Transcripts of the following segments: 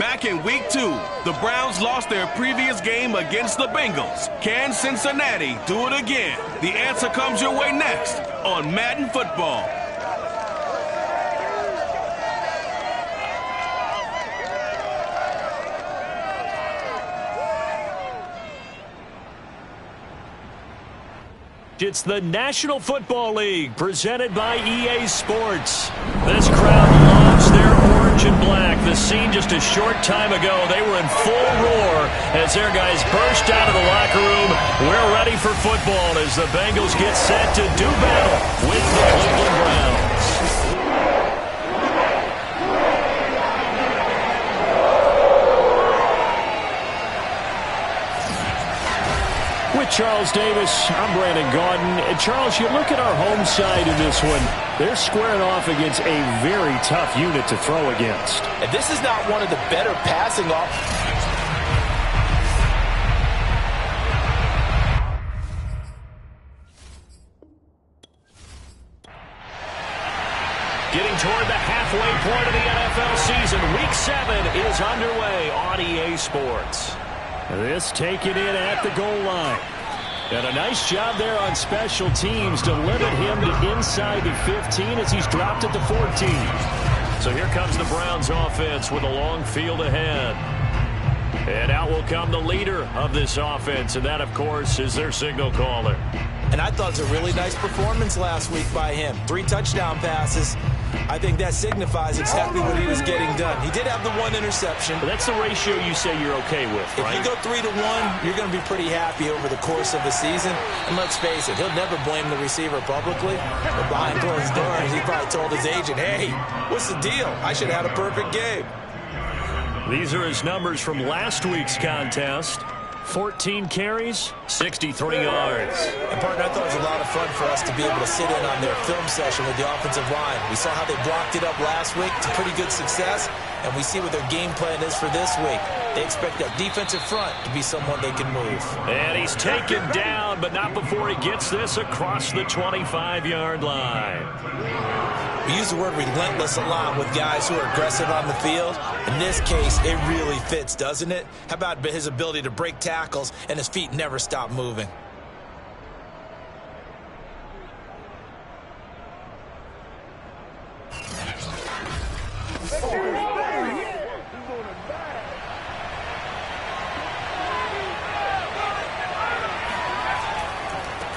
Back in Week 2, the Browns lost their previous game against the Bengals. Can Cincinnati do it again? The answer comes your way next on Madden Football. It's the National Football League presented by EA Sports. This crowd loves their orange and black. The scene just a short time ago, they were in full roar as their guys burst out of the locker room. We're ready for football as the Bengals get set to do battle with the Cleveland Browns. With Charles Davis, I'm Brandon Gaudin. And Charles, you look at our home side in this one. They're squaring off against a very tough unit to throw against. And this is not one of the better passing off. Getting toward the halfway point of the NFL season. Week 7 is underway on EA Sports. This taken in at the goal line. And a nice job there on special teams to limit him to inside the 15 as he's dropped at the 14. So here comes the Browns offense with a long field ahead. And out will come the leader of this offense, and that, of course, is their signal caller. And I thought it was a really nice performance last week by him. 3 touchdown passes. I think that signifies exactly what he was getting done. He did have the 1 interception. But that's the ratio you say you're okay with, right? If you go 3-1, you're going to be pretty happy over the course of the season. And let's face it, he'll never blame the receiver publicly. But behind closed doors, he probably told his agent, hey, what's the deal? I should have had a perfect game. These are his numbers from last week's contest. 14 carries, 63 yards. And, partner, I thought it was a lot of fun for us to be able to sit in on their film session with the offensive line. We saw how they blocked it up last week to pretty good success, and we see what their game plan is for this week. They expect that defensive front to be someone they can move. And he's taken down, but not before he gets this across the 25-yard line. We use the word relentless a lot with guys who are aggressive on the field. In this case, it really fits, doesn't it? How about his ability to break tackles and his feet never stop moving?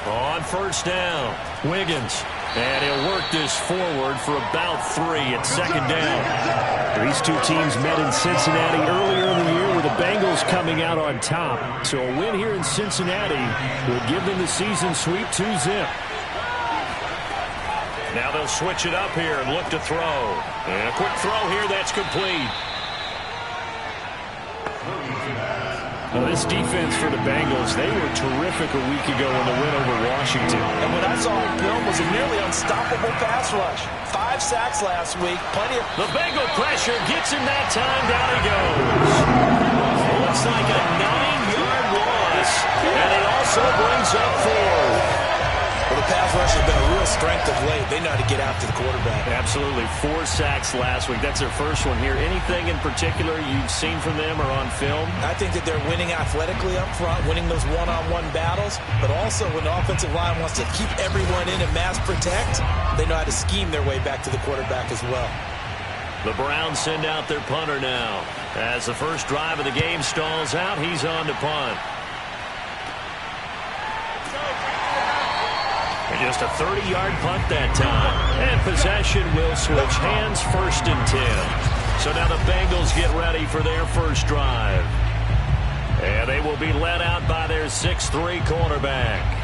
On first down, Wiggins. And he'll work this forward for about 3 at second down. These two teams met in Cincinnati earlier in the year with the Bengals coming out on top. So a win here in Cincinnati will give them the season sweep 2-zip. Now they'll switch it up here and look to throw. And a quick throw here that's complete. Well, this defense for the Bengals, they were terrific a week ago in the win over Washington. And what I saw in film was a nearly unstoppable pass rush. 5 sacks last week. Plenty of... The Bengal pressure gets him that time. Down he goes. Looks like a 9-yard loss. And it also brings up 4. Well, the pass rush has been a real strength of late. They know how to get after the quarterback. Absolutely. 4 sacks last week. That's their first one here. Anything in particular you've seen from them or on film? I think that they're winning athletically up front, winning those one-on-one battles, but also when the offensive line wants to keep everyone in and mass protect, they know how to scheme their way back to the quarterback as well. The Browns send out their punter now. As the first drive of the game stalls out, he's on to punt. And just a 30-yard punt that time. And possession will switch hands, 1st and 10. So now the Bengals get ready for their first drive. And they will be led out by their 6'3" cornerback.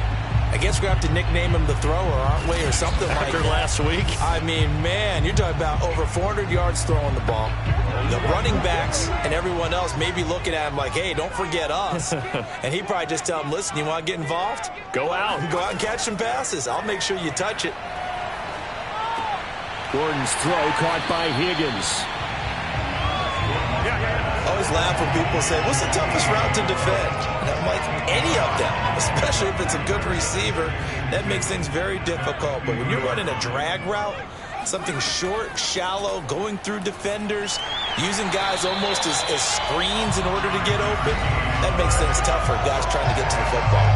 I guess we're going to have to nickname him the thrower, aren't we, or something like that. After last week? I mean, man, you're talking about over 400 yards throwing the ball. The running backs and everyone else may be looking at him like, hey, don't forget us. And he probably just tell them, listen, you want to get involved? Go out. Go out and catch some passes. I'll make sure you touch it. Gordon's throw caught by Higgins. I always laugh when people say, what's the toughest route to defend? And I'm like, any of them, especially if it's a good receiver. That makes things very difficult. But when you're running a drag route, something short, shallow, going through defenders, using guys almost as screens in order to get open. That makes things tough for guys trying to get to the football.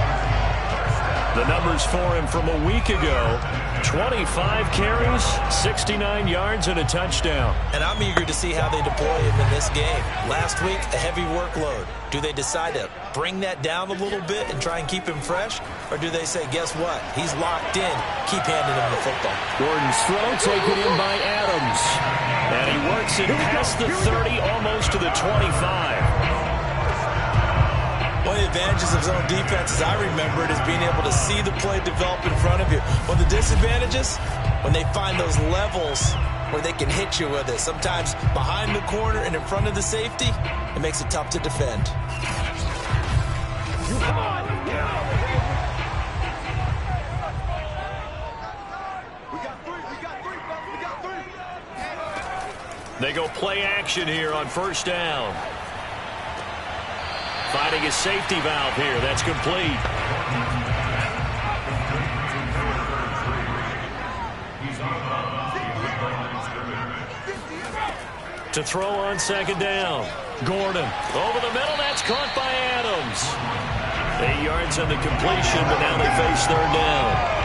The numbers for him from a week ago: 25 carries, 69 yards, and a touchdown. And I'm eager to see how they deploy him in this game. Last week, a heavy workload. Do they decide to bring that down a little bit and try and keep him fresh? Or do they say, guess what? He's locked in. Keep handing him the football. Gordon's throw taken in by Adams. And he works it past the 30, almost to the 25. One of the advantages of zone defense, as I remember it, is being able to see the play develop in front of you. One of the disadvantages, when they find those levels where they can hit you with it, sometimes behind the corner and in front of the safety, it makes it tough to defend. They go play action here on first down. Finding his safety valve here. That's complete. To throw on second down. Gordon over the middle. That's caught by Adams. 8 yards on the completion, but now they face third down.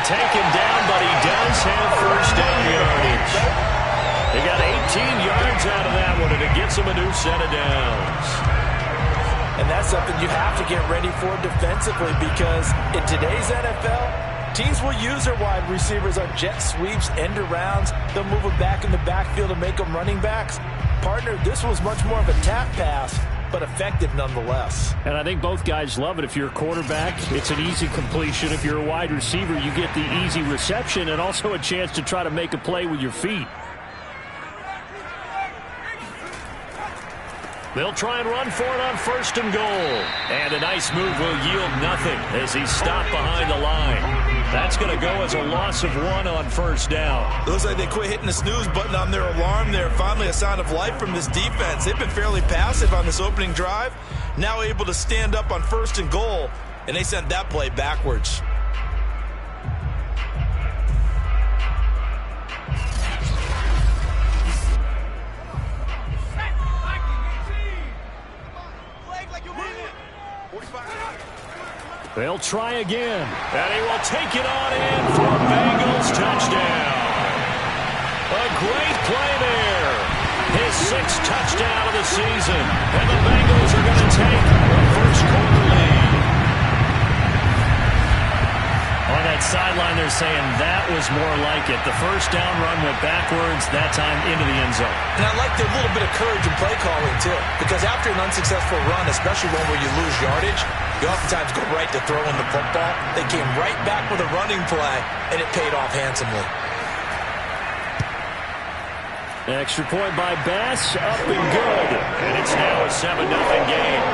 Taken down, but he does have first down yardage. They got 18 yards out of that one, and it gets him a new set of downs. And that's something you have to get ready for defensively, because in today's NFL, teams will use their wide receivers on jet sweeps, end arounds. They'll move them back in the backfield and make them running backs. Partner, this was much more of a tap pass, but effective nonetheless. And I think both guys love it. If you're a quarterback, it's an easy completion. If you're a wide receiver, you get the easy reception and also a chance to try to make a play with your feet. They'll try and run for it on first and goal. And a nice move will yield nothing as he's stopped behind the line. That's going to go as a loss of 1 on first down. Looks like they quit hitting the snooze button on their alarm there. Finally a sign of life from this defense. They've been fairly passive on this opening drive. Now able to stand up on first and goal, and they sent that play backwards. They'll try again, and he will take it on in for a Bengals touchdown. A great play there. His 6th touchdown of the season, and the Bengals are going to take the first quarter lead. On that sideline, they're saying that was more like it. The first down run went backwards, that time into the end zone. And I like the little bit of courage in play calling, too, because after an unsuccessful run, especially one where you lose yardage, you oftentimes go right to throwing the football. They came right back with a running play, and it paid off handsomely. Extra point by Bass, up and good. And it's now a 7-0 game.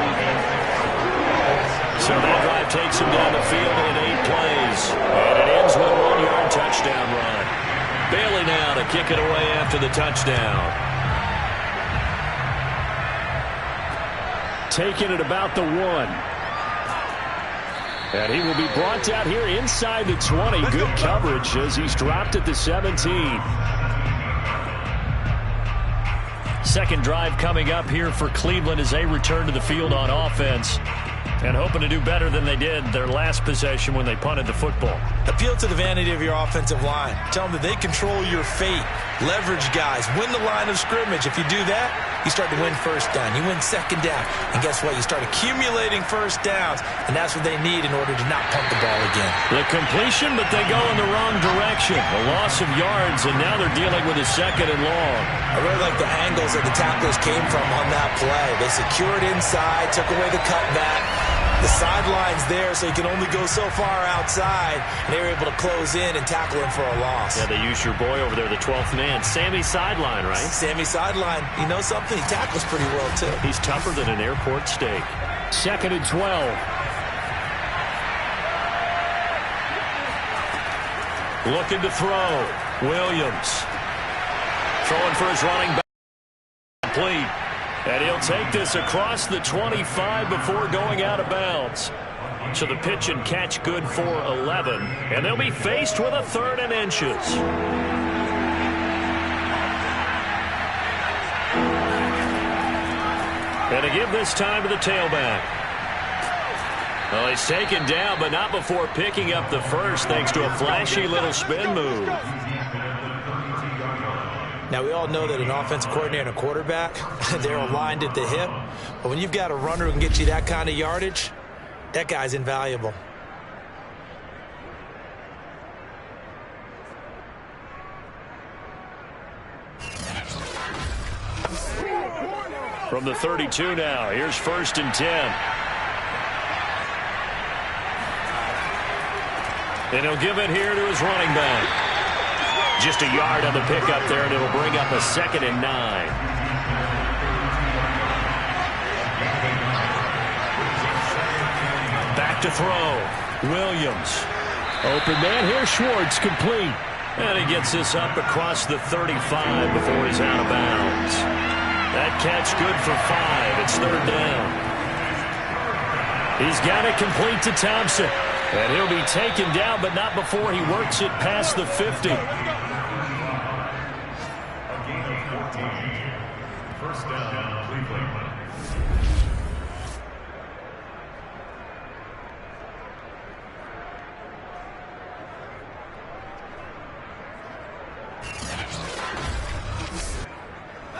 So that drive takes him down the field in 8 plays. And it ends with a 1-yard touchdown run. Bailey now to kick it away after the touchdown. Taking it about the 1. And he will be brought out here inside the 20. Good coverage as he's dropped at the 17. Second drive coming up here for Cleveland as they return to the field on offense. And hoping to do better than they did their last possession when they punted the football. Appeal to the vanity of your offensive line. Tell them that they control your fate. Leverage guys. Win the line of scrimmage. If you do that, you start to win first down. You win second down. And guess what? You start accumulating first downs. And that's what they need in order to not punt the ball again. The completion, but they go in the wrong direction. A loss of yards, and now they're dealing with a second and long. I really like the angles that the tacklers came from on that play. They secured inside, took away the cutback. The sideline's there, so he can only go so far outside. And they were able to close in and tackle him for a loss. Yeah, they use your boy over there, the 12th man. Sammy Sideline, right? Sammy Sideline. You know something? He tackles pretty well, too. He's tougher than an airport steak. 2nd and 12. Looking to throw. Williams throwing for his running back. Complete. And he'll take this across the 25 before going out of bounds. So the pitch and catch good for 11. And they'll be faced with a 3rd and inches. And to give this time to the tailback. Well, he's taken down, but not before picking up the first thanks to a flashy little spin move. Now, we all know that an offensive coordinator and a quarterback, they're aligned at the hip. But when you've got a runner who can get you that kind of yardage, that guy's invaluable. From the 32 now, here's 1st and 10. And he'll give it here to his running back. Just a yard on the pickup there, and it'll bring up a 2nd and 9. Back to throw. Williams. Open man here, Schwartz, complete. And he gets this up across the 35 before he's out of bounds. That catch good for 5. It's 3rd down. He's got it complete to Thompson. And he'll be taken down, but not before he works it past the 50. First down, Cleveland.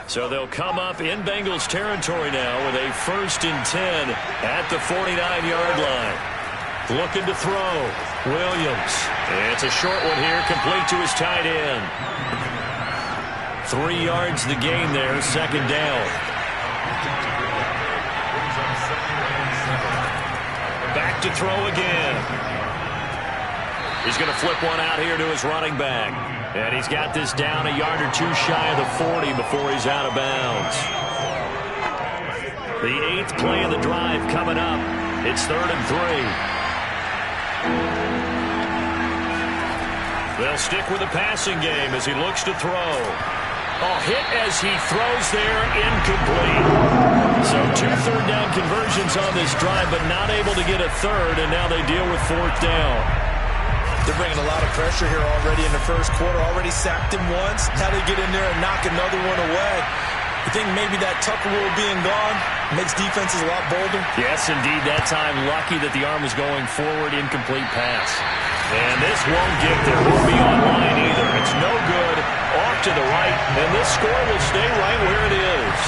So they'll come up in Bengals territory now with a 1st and 10 at the 49-yard line. Looking to throw. Williams. It's a short one here, complete to his tight end. 3 yards the gain there, 2nd down. Back to throw again. He's going to flip one out here to his running back. And he's got this down a yard or 2 shy of the 40 before he's out of bounds. The 8th play of the drive coming up. It's 3rd and 3. They'll stick with the passing game as he looks to throw. Oh, hit as he throws there, incomplete. So 2 third down conversions on this drive, but not able to get a 3rd, and now they deal with 4th down. They're bringing a lot of pressure here already in the first quarter. Already sacked him once. Now they get in there and knock another one away. You think maybe that Tucker rule being gone makes defenses a lot bolder? Yes, indeed. That time, lucky that the arm was going forward, incomplete pass. And this won't get there. Won't be online either. It's no good. Off to the right, and this score will stay right where it is.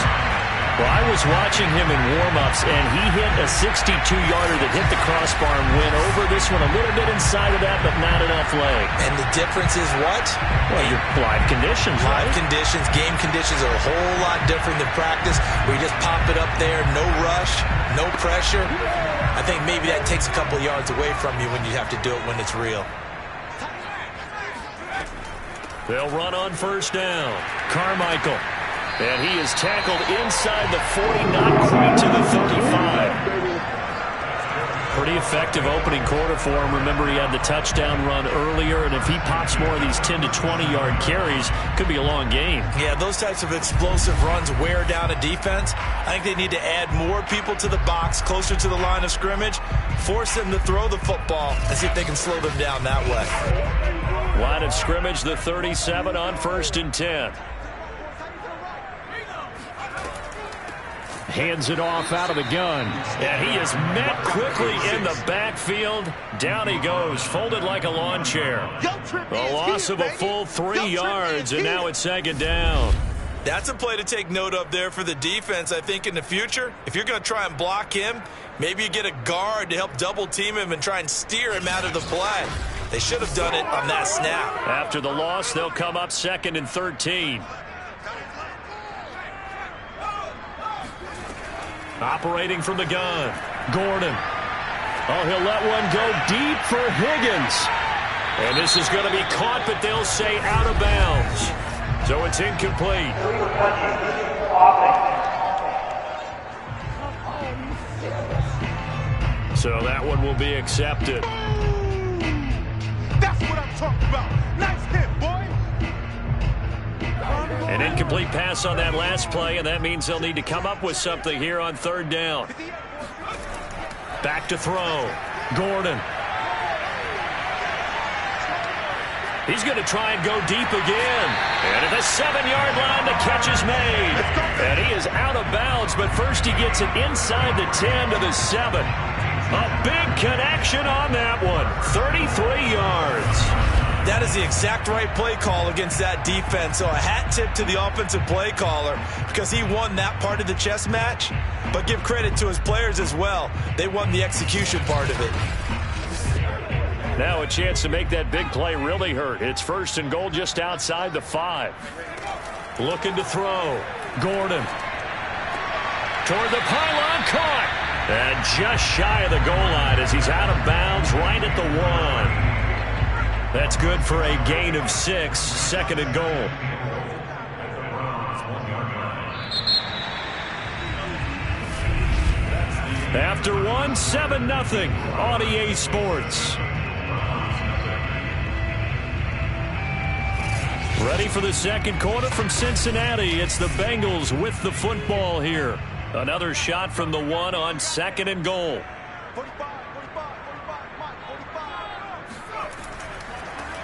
Well, I was watching him in warm-ups, and he hit a 62-yarder that hit the crossbar and went over this one a little bit inside of that, but not enough leg. And the difference is what? Well, your live conditions, Live right? conditions, game conditions are a whole lot different than practice, where you just pop it up there, no rush, no pressure. I think maybe that takes a couple yards away from you when you have to do it when it's real. They'll run on 1st down. Carmichael. And he is tackled inside the 40, not quite to the 35. Pretty effective opening quarter for him. Remember, he had the touchdown run earlier, and if he pops more of these 10 to 20-yard carries, could be a long game. Yeah, those types of explosive runs wear down a defense. I think they need to add more people to the box, closer to the line of scrimmage, force them to throw the football, and see if they can slow them down that way. Line of scrimmage, the 37 on 1st and 10. Hands it off out of the gun. And he is met quickly in the backfield. Down he goes, folded like a lawn chair. A loss of a full 3 yards, and now it's 2nd down. That's a play to take note of there for the defense, I think, in the future. If you're going to try and block him, maybe you get a guard to help double-team him and try and steer him out of the play. They should have done it on that snap. After the loss, they'll come up 2nd and 13. Operating from the gun, Gordon. Oh, he'll let one go deep for Higgins. And this is going to be caught, but they'll say out of bounds. So it's incomplete. So that one will be accepted. That's what I'm talking about. Nice hit, boy. An incomplete pass on that last play, and that means they'll need to come up with something here on third down. Back to throw. Gordon. He's going to try and go deep again. And at the 7-yard line, the catch is made. And he is out of bounds, but first he gets it inside the 10 to the 7. A big connection on that one. 33 yards. That is the exact right play call against that defense. So a hat tip to the offensive play caller because he won that part of the chess match. But give credit to his players as well. They won the execution part of it. Now a chance to make that big play really hurt. It's first and goal just outside the 5. Looking to throw. Gordon. Toward the pylon, caught. And just shy of the goal line as he's out of bounds right at the 1. That's good for a gain of 6, second and goal. After 1, 7-0 on EA Sports. Ready for the second quarter from Cincinnati. It's the Bengals with the football here. Another shot from the 1 on second and goal.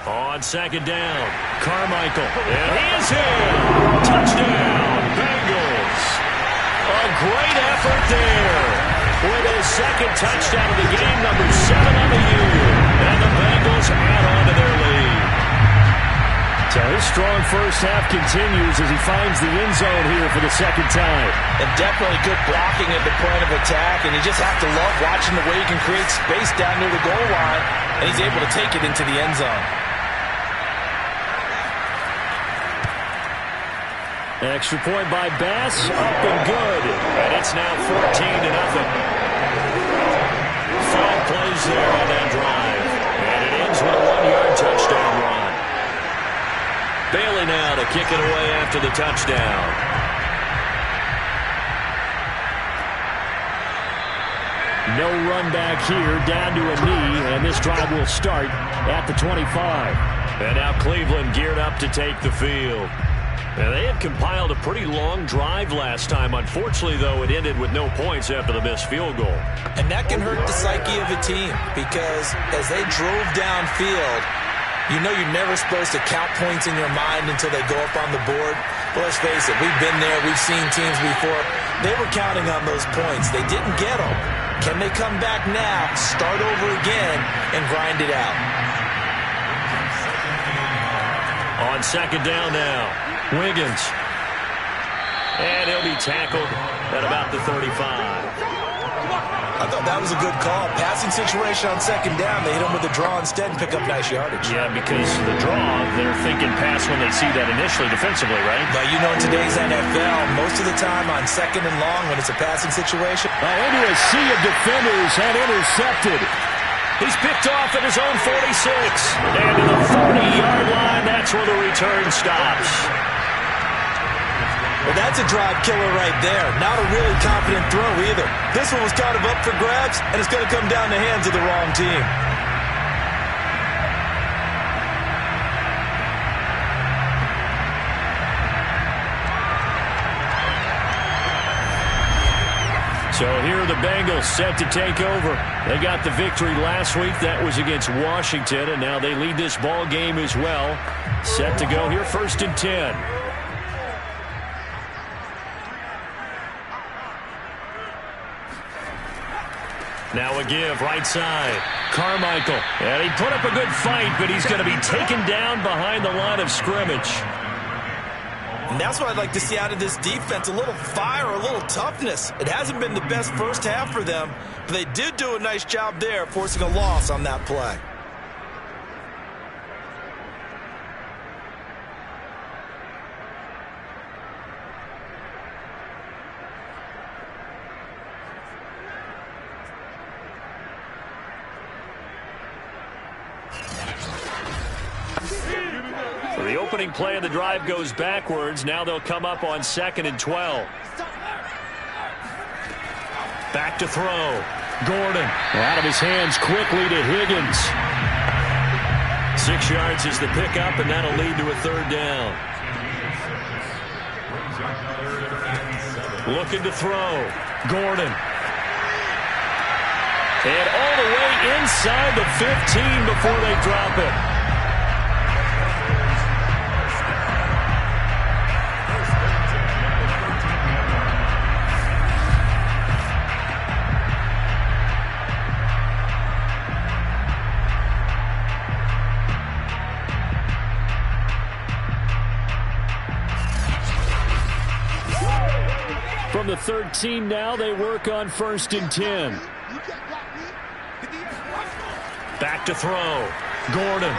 On second down, Carmichael. And he is in. Touchdown, Bengals. A great effort there. With his second touchdown of the game, number 7 on the year. And the Bengals add on to their lead. So his strong first half continues as he finds the end zone here for the second time. And definitely good blocking at the point of attack. And you just have to love watching the way he can create space down near the goal line. And he's able to take it into the end zone. Extra point by Bass, up and good. And it's now 14-0. 5 plays there on that drive. And it ends with a 1-yard touchdown run. Bailey now to kick it away after the touchdown. No run back here, down to a knee, and this drive will start at the 25. And now Cleveland geared up to take the field. Now, they had compiled a pretty long drive last time. Unfortunately, though, it ended with no points after the missed field goal. And that can hurt the psyche of a team because as they drove downfield, you know you're never supposed to count points in your mind until they go up on the board. But let's face it, we've been there. We've seen teams before. They were counting on those points. They didn't get them. Can they come back now, start over again, and grind it out? On second down now. Wiggins. And he'll be tackled at about the 35. I thought that was a good call. Passing situation on second down. They hit him with a draw instead and pick up nice yardage. Yeah, because the draw, they're thinking pass when they see that initially defensively, right? But you know, in today's NFL, most of the time on second and long when it's a passing situation. Into a sea of defenders and intercepted. He's picked off at his own 46. And to the 40-yard line, that's where the return stops. Well, that's a drive killer right there. Not a really confident throw either. This one was kind of up for grabs, and it's going to come down the hands of the wrong team. So here are the Bengals set to take over. They got the victory last week. That was against Washington, and now they lead this ball game as well. Set to go here, 1st and 10. Now a give, right side. Carmichael. And he put up a good fight, but he's going to be taken down behind the line of scrimmage. And that's what I'd like to see out of this defense, a little fire, a little toughness. It hasn't been the best first half for them, but they did do a nice job there, forcing a loss on that play. The opening play of the drive goes backwards. Now they'll come up on 2nd and 12. Back to throw. Gordon out of his hands quickly to Higgins. 6 yards is the pickup, and that'll lead to a 3rd down. Looking to throw. Gordon. And all the way inside the 15 before they drop it. From the 13 now, they work on 1st and 10. Back to throw. Gordon.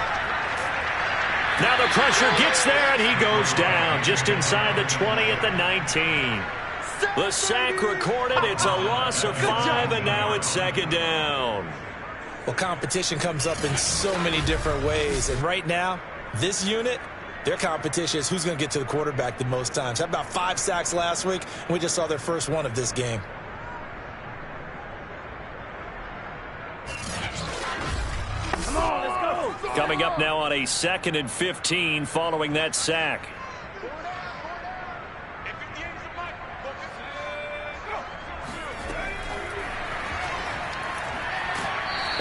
Now the pressure gets there, and he goes down just inside the 20 at the 19. The sack recorded. It's a loss of 5, and now it's 2nd down. Well, competition comes up in so many different ways, and right now, this unit, their competition is who's going to get to the quarterback the most times. Had about 5 sacks last week, and we just saw their first one of this game. Come on, let's go. Coming up now on a 2nd and 15 following that sack.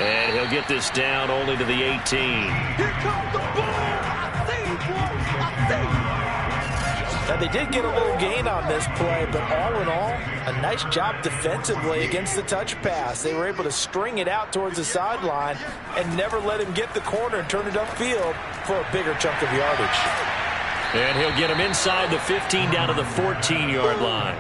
And he'll get this down only to the 18. Here comes the ball. Now, they did get a little gain on this play, but all in all, a nice job defensively against the touch pass. They were able to string it out towards the sideline and never let him get the corner and turn it upfield for a bigger chunk of yardage. And he'll get him inside the 15 down to the 14-yard line.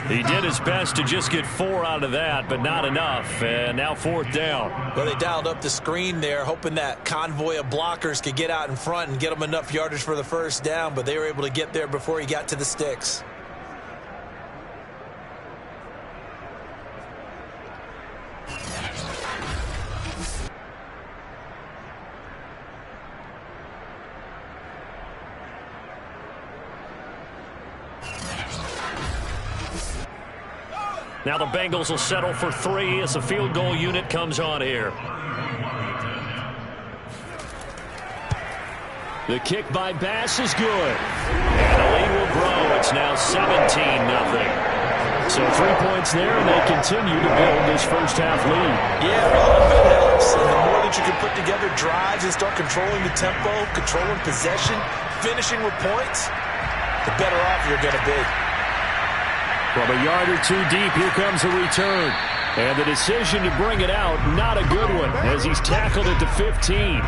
He did his best to just get 4 out of that, but not enough. And now 4th down. Well, they dialed up the screen there, hoping that convoy of blockers could get out in front and get them enough yardage for the 1st down, but they were able to get there before he got to the sticks. Now the Bengals will settle for 3 as the field goal unit comes on here. The kick by Bass is good. And the lead will grow. It's now 17-0. So 3 points there, and they continue to build this first half lead. Yeah, a little bit helps. And the more that you can put together drives and start controlling the tempo, controlling possession, finishing with points, the better off you're going to be. From a yard or 2 deep, here comes the return. And the decision to bring it out, not a good one, as he's tackled at the 15.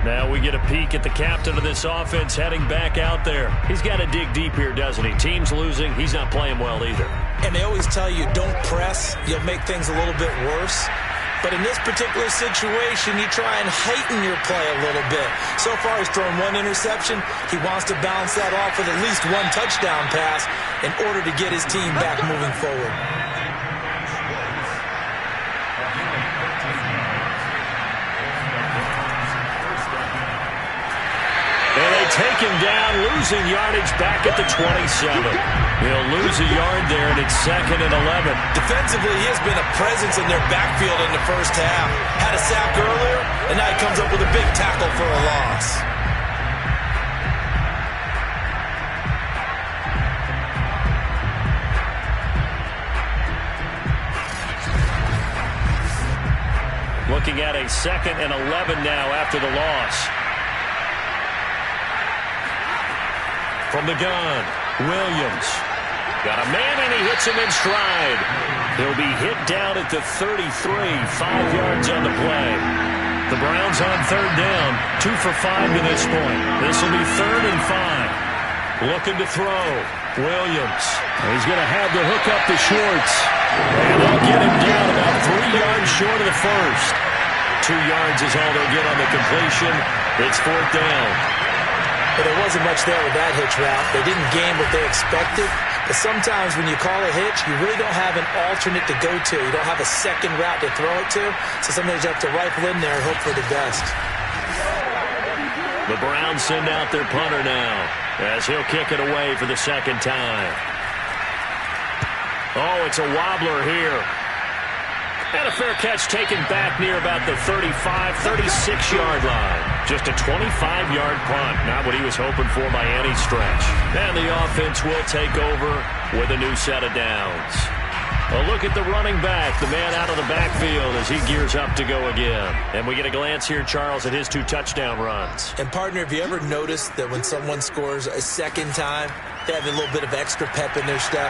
Now we get a peek at the captain of this offense heading back out there. He's got to dig deep here, doesn't he? Team's losing. He's not playing well either. And they always tell you, don't press. You'll make things a little bit worse. But in this particular situation, you try and heighten your play a little bit. So far, he's thrown 1 interception. He wants to balance that off with at least 1 touchdown pass in order to get his team back moving forward. And they take him down, losing yardage back at the 27. He'll lose a yard there, and it's 2nd and 11. Defensively, he has been a presence in their backfield in the first half. Had a sack earlier, and now he comes up with a big tackle for a loss. Looking at a 2nd and 11 now after the loss. From the gun, Williams. Got a man, and he hits him in stride. He'll be hit down at the 33, 5 yards on the play. The Browns on 3rd down, 2 for 5 to this point. This will be 3rd and 5. Looking to throw, Williams. He's going to have to hook up the shorts. And they'll get him down about 3 yards short of the first. 2 yards is all they'll get on the completion. It's 4th down. But there wasn't much there with that hitch route. They didn't gain what they expected. But sometimes when you call a hitch, you really don't have an alternate to go to. You don't have a second route to throw it to. So sometimes you have to rifle in there and hope for the best. The Browns send out their punter now as he'll kick it away for the 2nd time. Oh, it's a wobbler here. And a fair catch taken back near about the 35, 36-yard line. Just a 25-yard punt, not what he was hoping for by any stretch. And the offense will take over with a new set of downs. A look at the running back, the man out of the backfield as he gears up to go again. And we get a glance here, Charles, at his 2 touchdown runs. And, partner, have you ever noticed that when someone scores a second time, they have a little bit of extra pep in their step?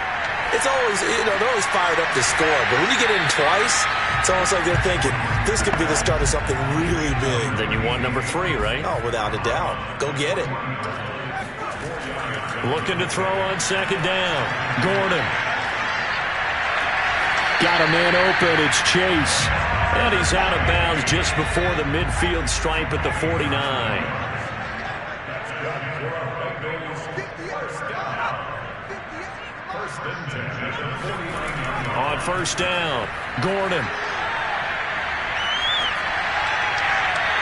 It's always, they're always fired up to score. But when you get in twice, it's almost like they're thinking, this could be the start of something really big. Then you want number 3, right? Oh, without a doubt. Go get it. Looking to throw on second down. Gordon. Got a man open. It's Chase. And he's out of bounds just before the midfield stripe at the 49. On first down, Gordon.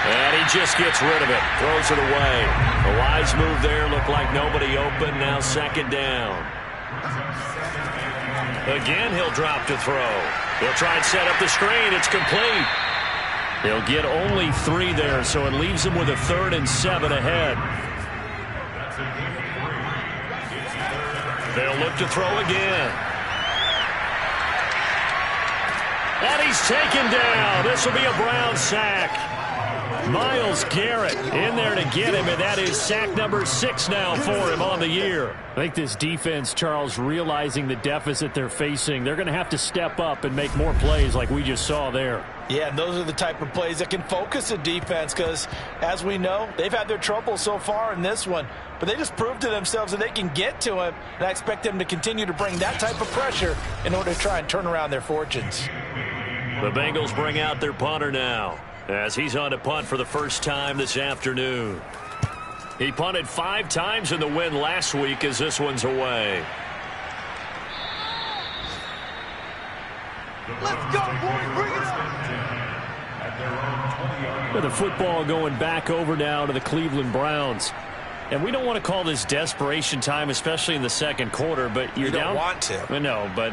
And he just gets rid of it. Throws it away. A wise move there. Looked like nobody open. Now second down. Again, he'll drop to throw. He'll try and set up the screen. It's complete. He'll get only 3 there, so it leaves him with a 3rd and 7 ahead. They'll look to throw again. And he's taken down. This will be a Brown sack. Myles Garrett in there to get him, and that is sack number 6 now for him on the year. I think this defense, Charles, realizing the deficit they're facing, they're going to have to step up and make more plays like we just saw there. Yeah, and those are the type of plays that can focus a defense because, as we know, they've had their trouble so far in this one. But they just proved to themselves that they can get to him, and I expect them to continue to bring that type of pressure in order to try and turn around their fortunes. The Bengals bring out their punter now, as he's on to punt for the first time this afternoon. He punted 5 times in the win last week as this one's away. Let's go, boys. Bring it on. With the football going back over now to the Cleveland Browns. And we don't want to call this desperation time, especially in the second quarter, but you're down. You don't want to. No, but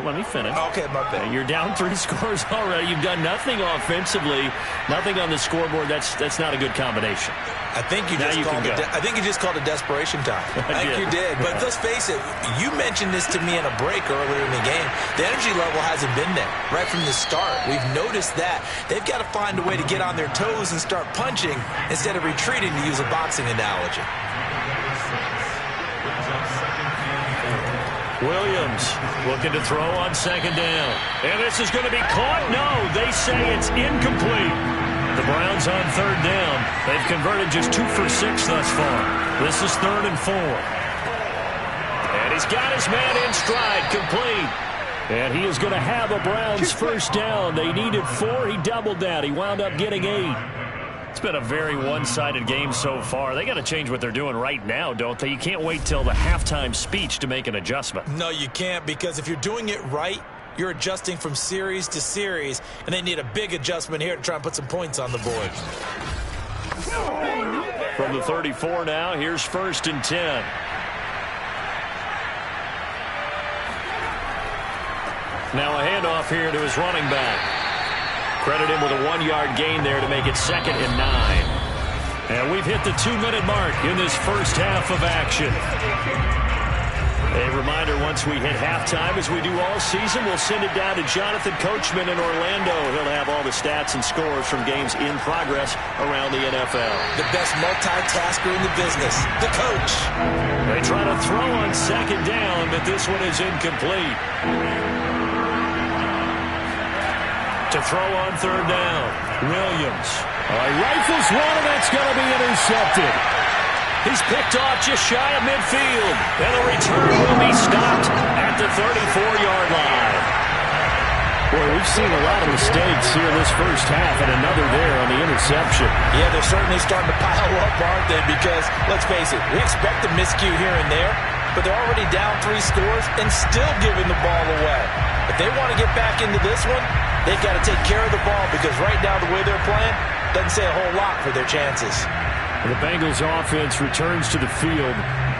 let me finish. Okay, my bad. You're down 3 scores already. You've done nothing offensively, nothing on the scoreboard. That's not a good combination. I think you just called it desperation time. I think you did. But let's face it, you mentioned this to me in a break earlier in the game. The energy level hasn't been there right from the start. We've noticed that. They've got to find a way to get on their toes and start punching instead of retreating, to use a boxing analogy. Williams looking to throw on second down. And this is going to be caught. No, they say it's incomplete. The Browns on third down. They've converted just 2 for 6 thus far. This is 3rd and 4. And he's got his man in stride, complete. And he is going to have a Browns first down. They needed 4. He doubled that. He wound up getting 8. It's been a very one-sided game so far. They got to change what they're doing right now, don't they? You can't wait till the halftime speech to make an adjustment. No, you can't, because if you're doing it right, you're adjusting from series to series, and they need a big adjustment here to try and put some points on the board. From the 34 now, here's 1st and 10. Now a handoff here to his running back. Credit him with a 1-yard gain there to make it 2nd and 9. And we've hit the 2-minute mark in this first half of action. A reminder, once we hit halftime, as we do all season, we'll send it down to Jonathan Coachman in Orlando. He'll have all the stats and scores from games in progress around the NFL. The best multitasker in the business, the coach. They try to throw on second down, but this one is incomplete. To throw on third down, Williams. Rifles one, and that's going to be intercepted. He's picked off just shy of midfield. And the return will be stopped at the 34-yard line. Boy, we've seen a lot of mistakes here this first half, and another there on the interception. Yeah, they're certainly starting to pile up, aren't they? Because, let's face it, we expect a miscue here and there, but they're already down 3 scores and still giving the ball away. If they want to get back into this one, they've got to take care of the ball, because right now the way they're playing doesn't say a whole lot for their chances. The Bengals offense returns to the field.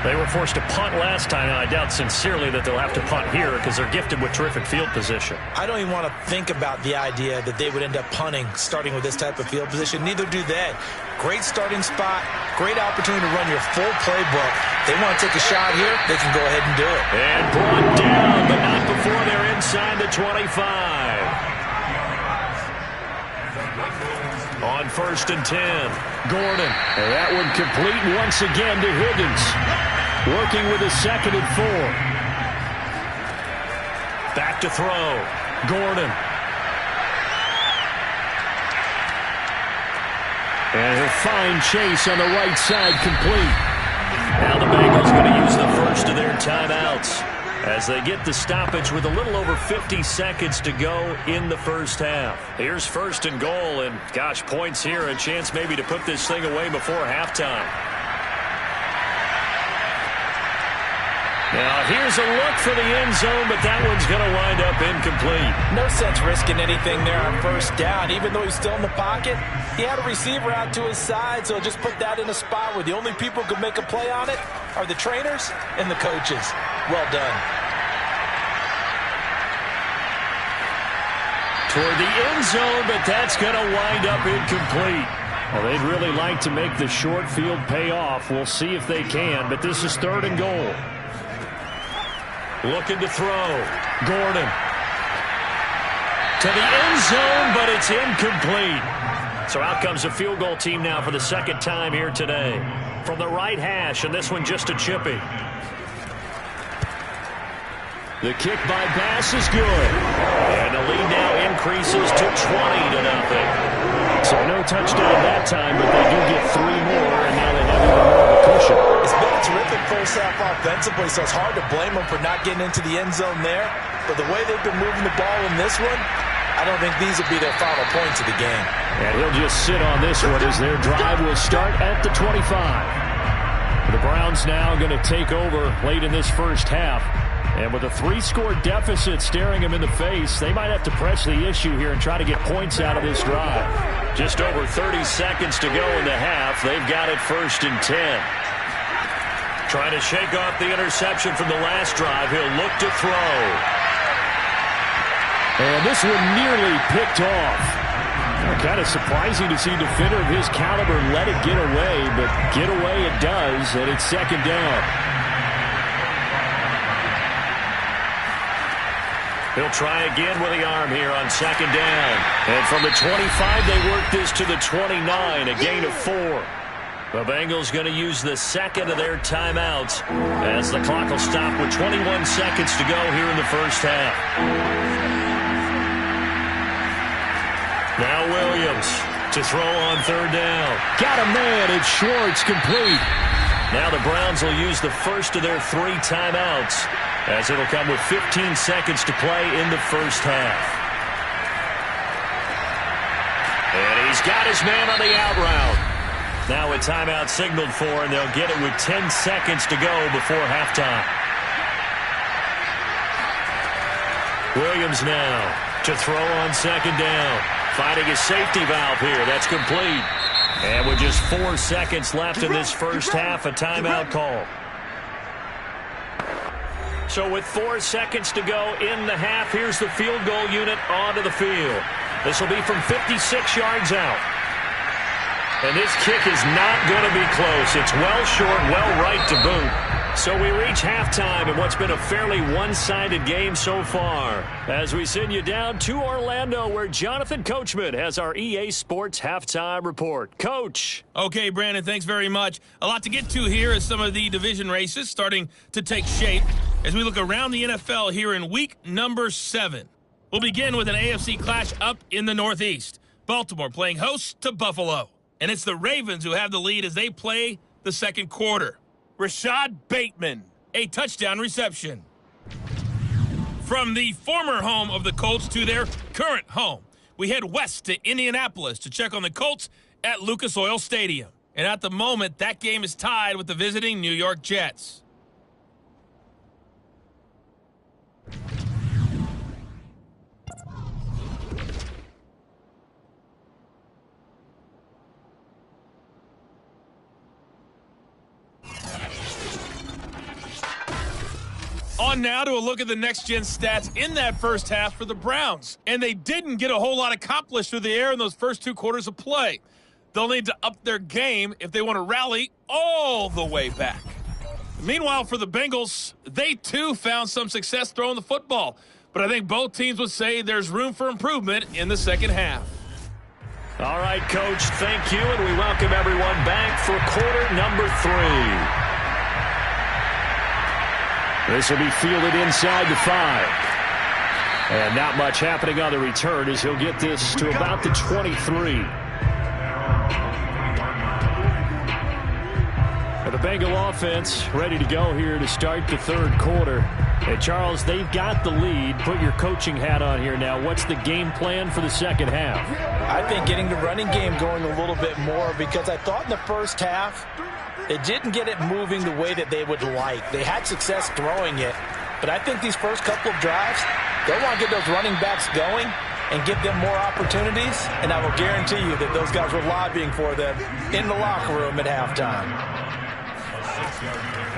They were forced to punt last time, and I doubt sincerely that they'll have to punt here because they're gifted with terrific field position. I don't even want to think about the idea that they would end up punting starting with this type of field position. Neither do they. Great starting spot, great opportunity to run your full playbook. If they want to take a shot here, they can go ahead and do it. And brought down, but not before they're inside the 25. On 1st and 10, Gordon. And that one complete once again to Higgins. Working with a 2nd and 4. Back to throw. Gordon. And he'll find Chase on the right side complete. Now the Bengals going to use the first of their timeouts as they get the stoppage with a little over 50 seconds to go in the first half. Here's 1st and goal, and gosh, points here, a chance maybe to put this thing away before halftime. Now here's a look for the end zone, but that one's going to wind up incomplete. No sense risking anything there on 1st down. Even though he's still in the pocket, he had a receiver out to his side, so just put that in a spot where the only people who could make a play on it are the trainers and the coaches. Well done. Toward the end zone, but that's going to wind up incomplete. Well, they'd really like to make the short field pay off. We'll see if they can, but this is 3rd and goal. Looking to throw. Gordon. To the end zone, but it's incomplete. So out comes a field goal team now for the 2nd time here today. From the right hash, and this one just a chippy. The kick by Bass is good. And the lead now increases to 20-0. So no touchdown that time, but they do get 3 more, and now they have even more of a cushion. It's been a terrific first half offensively, so it's hard to blame them for not getting into the end zone there. But the way they've been moving the ball in this one, I don't think these will be their final points of the game. And he'll just sit on this one as their drive will start at the 25. The Browns now going to take over late in this first half. And with a 3-score deficit staring them in the face, they might have to press the issue here and try to get points out of this drive. Just over 30 seconds to go in the half. They've got it 1st and 10. Trying to shake off the interception from the last drive. He'll look to throw. And this one nearly picked off. Kind of surprising to see a defender of his caliber let it get away, but get away it does, and it's 2nd down. He'll try again with the arm here on 2nd down. And from the 25, they work this to the 29, a gain of 4. The Bengals going to use the 2nd of their timeouts as the clock will stop with 21 seconds to go here in the first half. Now Williams to throw on 3rd down. Got a man. It's Schwartz complete. Now the Browns will use the first of their 3 timeouts as it'll come with 15 seconds to play in the first half. And he's got his man on the out route. Now a timeout signaled for, and they'll get it with 10 seconds to go before halftime. Williams now to throw on 2nd down. Finding a safety valve here. That's complete. And with just 4 seconds left in this first half, a timeout call. So with 4 seconds to go in the half, here's the field goal unit onto the field. This will be from 56 yards out. And this kick is not going to be close. It's well short, well right to boot. So we reach halftime in what's been a fairly one-sided game so far, as we send you down to Orlando, where Jonathan Coachman has our EA Sports Halftime Report. Coach. Okay, Brandon, thanks very much. A lot to get to here as some of the division races starting to take shape as we look around the NFL here in week number 7. We'll begin with an AFC clash up in the Northeast. Baltimore playing host to Buffalo. And it's the Ravens who have the lead as they play the second quarter. Rashad Bateman, a touchdown reception. From the former home of the Colts to their current home, we head west to Indianapolis to check on the Colts at Lucas Oil Stadium. And at the moment, that game is tied with the visiting New York Jets. On now to a look at the next-gen stats in that first half for the Browns. And they didn't get a whole lot accomplished through the air in those first 2 quarters of play. They'll need to up their game if they want to rally all the way back. Meanwhile, for the Bengals, they too found some success throwing the football. But I think both teams would say there's room for improvement in the second half. All right, Coach, thank you, and we welcome everyone back for quarter number 3. This will be fielded inside the 5. And not much happening on the return as he'll get this to about the 23. And the Bengal offense ready to go here to start the third quarter. And Charles, they've got the lead. Put your coaching hat on here now. What's the game plan for the second half? I think getting the running game going a little bit more, because I thought in the first half they didn't get it moving the way that they would like. They had success throwing it, but I think these first couple of drives, they'll want to get those running backs going and give them more opportunities, and I will guarantee you that those guys were lobbying for them in the locker room at halftime.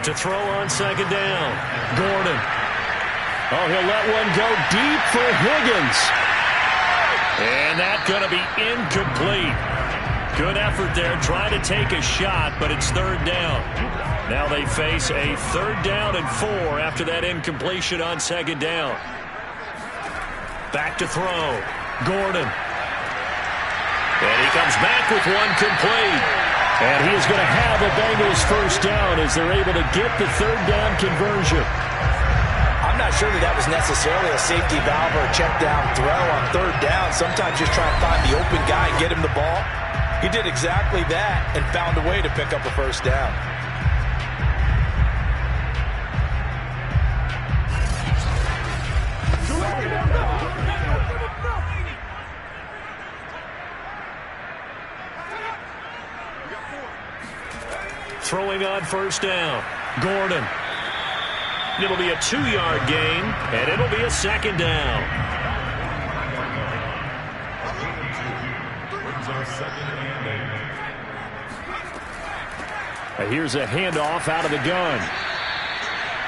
To throw on second down, Gordon. Oh, he'll let one go deep for Higgins. And that's going to be incomplete. Good effort there, trying to take a shot, but it's third down. Now they face a 3rd down and 4 after that incompletion on second down. Back to throw, Gordon. And he comes back with one complete. And he is going to have a Bengals first down as they're able to get the 3rd down conversion. I'm not sure that was necessarily a safety valve or a check down throw on 3rd down. Sometimes just try and find the open guy and get him the ball. He did exactly that and found a way to pick up a first down. Throwing on first down, Gordon. It'll be a 2-yard gain, and it'll be a 2nd down. Here's a handoff out of the gun.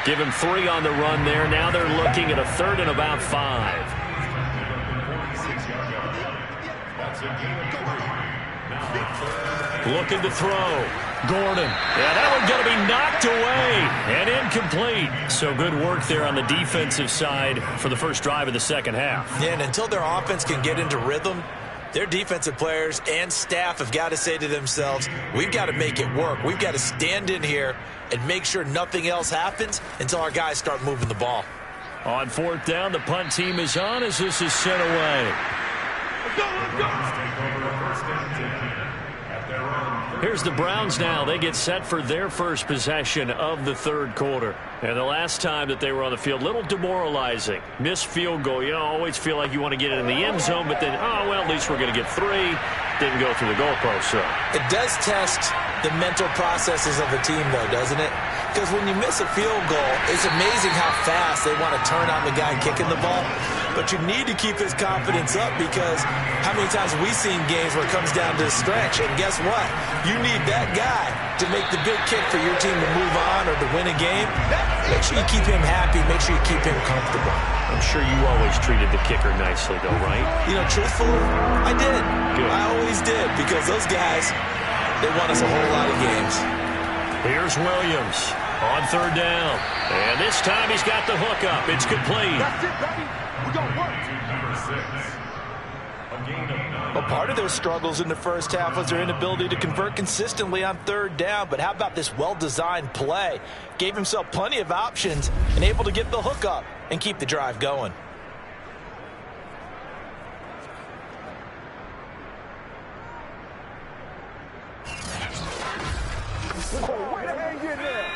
Give him 3 on the run there. Now they're looking at a 3rd and about 5. Looking to throw. Gordon. Yeah, that one's going to be knocked away and incomplete. So good work there on the defensive side for the first drive of the second half. Yeah, and until their offense can get into rhythm, their defensive players and staff have got to say to themselves, we've got to make it work. We've got to stand in here and make sure nothing else happens until our guys start moving the ball. On 4th down, the punt team is on as this is sent away. Let's go, let's go. Here's the Browns now. They get set for their first possession of the third quarter. And the last time that they were on the field, a little demoralizing. Missed field goal. You always feel like you want to get it in the end zone, but then, oh, well, at least we're going to get 3. Didn't go through the goalpost, so. It does test the mental processes of the team, though, doesn't it? Because when you miss a field goal, it's amazing how fast they want to turn on the guy kicking the ball. But you need to keep his confidence up, because how many times have we seen games where it comes down to a stretch, and guess what? You need that guy to make the big kick for your team to move on or to win a game. Make sure you keep him happy. Make sure you keep him comfortable. I'm sure you always treated the kicker nicely, though, right? You know, truthfully, I did. Good. I always did, because those guys, they won us a whole lot of games. Here's Williams on 3rd down. And this time he's got the hook up. It's complete. That's it, baby. We got work. Number 6. A gain of 9. Well, part of their struggles in the first half was their inability to convert consistently on 3rd down. But how about this well-designed play? Gave himself plenty of options and able to get the hook up and keep the drive going. Way to hang in there.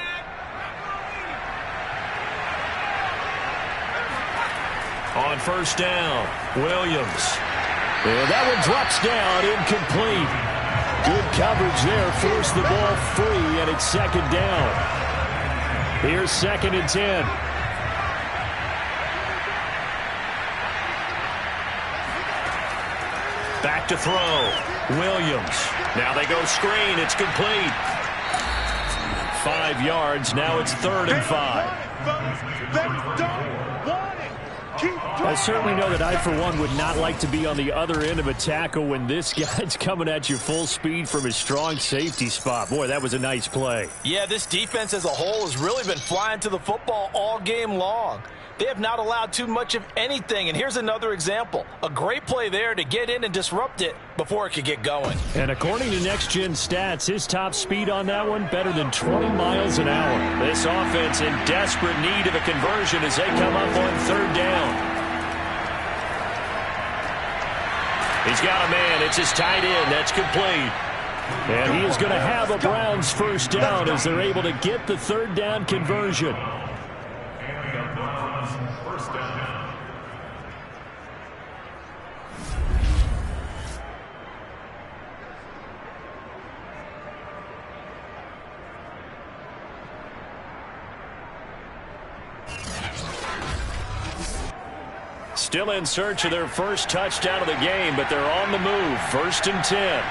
On 1st down, Williams. And that one drops down, incomplete. Good coverage there, forced the ball free, and it's 2nd down. Here's 2nd and 10. Back to throw, Williams. Now they go screen, it's complete. 5 yards, now it's 3rd and 5. fellas. They don't want it. I certainly know that I, for one, would not like to be on the other end of a tackle when this guy's coming at you full speed from his strong safety spot. Boy, that was a nice play. Yeah, this defense as a whole has really been flying to the football all game long. They have not allowed too much of anything, and here's another example. A great play there to get in and disrupt it before it could get going. And according to Next Gen Stats, his top speed on that one, better than 20 miles an hour. This offense in desperate need of a conversion as they come up on third down. He's got a man. It's his tight end. That's complete. And he is going to have a Browns first down as they're able to get the third down conversion. First down. Still in search of their first touchdown of the game, but they're on the move. 1st and 10.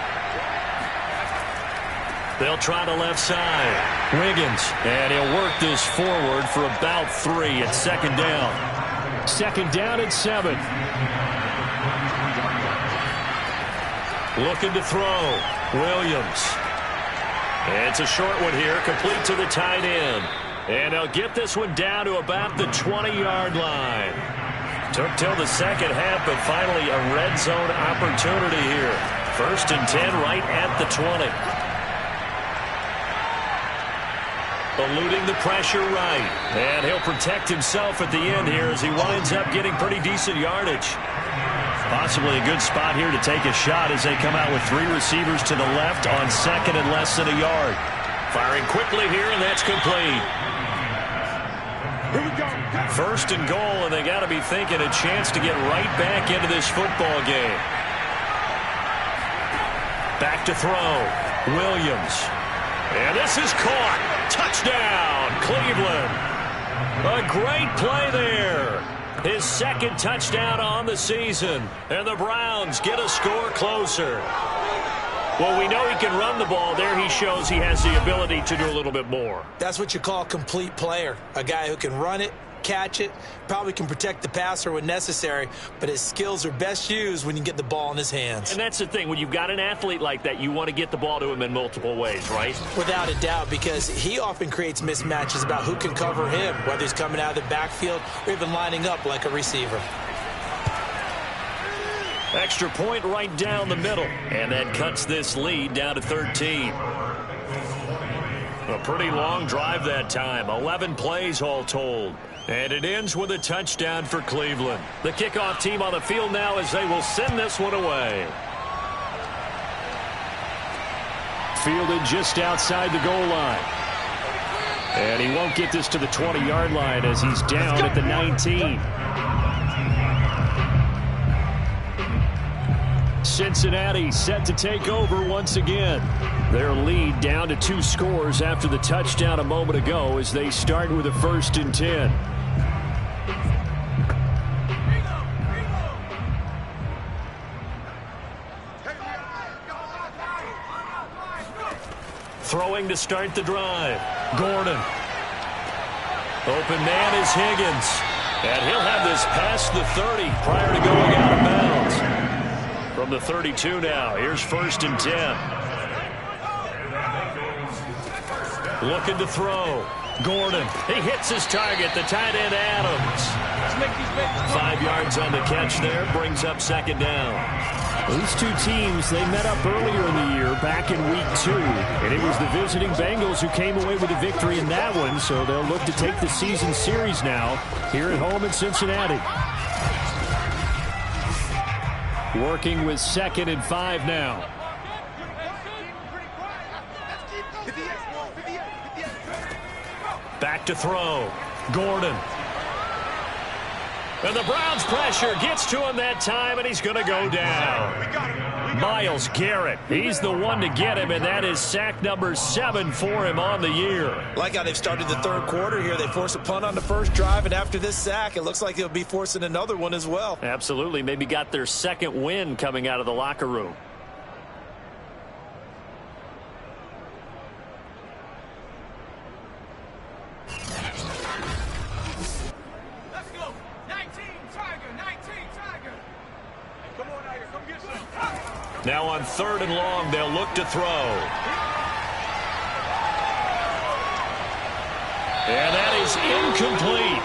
They'll try the left side. Wiggins, and he'll work this forward for about 3 at second down. Second down at 7. Looking to throw. Williams. It's a short one here, complete to the tight end. And they'll get this one down to about the 20-yard line. Took till the second half, but finally a red zone opportunity here. 1st and 10 right at the 20. Eluding the pressure right. And he'll protect himself at the end here as he winds up getting pretty decent yardage. Possibly a good spot here to take a shot as they come out with 3 receivers to the left on second and less than a yard. Firing quickly here, and that's complete. Here we go. 1st and goal, and they got to be thinking a chance to get right back into this football game. Back to throw. Williams. And this is caught. Touchdown, Cleveland. A great play there. His second touchdown on the season. And the Browns get a score closer. Well, we know he can run the ball. There he shows he has the ability to do a little bit more. That's what you call a complete player. A guy who can run it, catch it, probably can protect the passer when necessary, but his skills are best used when you get the ball in his hands. And that's the thing. When you've got an athlete like that, you want to get the ball to him in multiple ways, right? Without a doubt, because he often creates mismatches about who can cover him, whether he's coming out of the backfield or even lining up like a receiver. Extra point right down the middle, and that cuts this lead down to 13. A pretty long drive that time, 11 plays all told. And it ends with a touchdown for Cleveland. The kickoff team on the field now as they will send this one away. Fielded just outside the goal line. And he won't get this to the 20-yard line as he's down at the 19. Cincinnati set to take over once again. Their lead down to 2 scores after the touchdown a moment ago as they start with a 1st and 10. Throwing to start the drive. Gordon. Open man is Higgins. And he'll have this past the 30 prior to going out of bounds. From the 32 now, here's 1st and 10. Looking to throw. Gordon, he hits his target, the tight end Adams. 5 yards on the catch there, brings up 2nd down. These two teams, they met up earlier in the year, back in week 2. And it was the visiting Bengals who came away with a victory in that one, so they'll look to take the season series now here at home in Cincinnati. Working with 2nd and 5 now. Back to throw. Gordon. And the Browns pressure gets to him that time, and he's going to go down. Myles Garrett, he's the one to get him, and that is sack number 7 for him on the year. Like how they've started the 3rd quarter here. They force a punt on the first drive, and after this sack, it looks like they'll be forcing another one as well. Absolutely. Maybe got their 2nd win coming out of the locker room. Now on 3rd and long, they'll look to throw. And that is incomplete.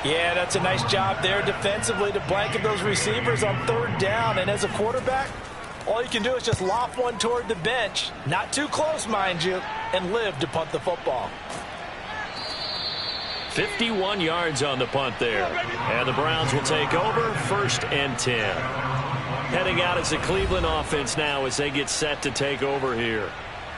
Yeah, that's a nice job there defensively to blanket those receivers on 3rd down. And as a quarterback, all you can do is just lob one toward the bench, not too close, mind you, and live to punt the football. 51 yards on the punt there. And the Browns will take over 1st and 10. Heading out as the Cleveland offense now as they get set to take over here.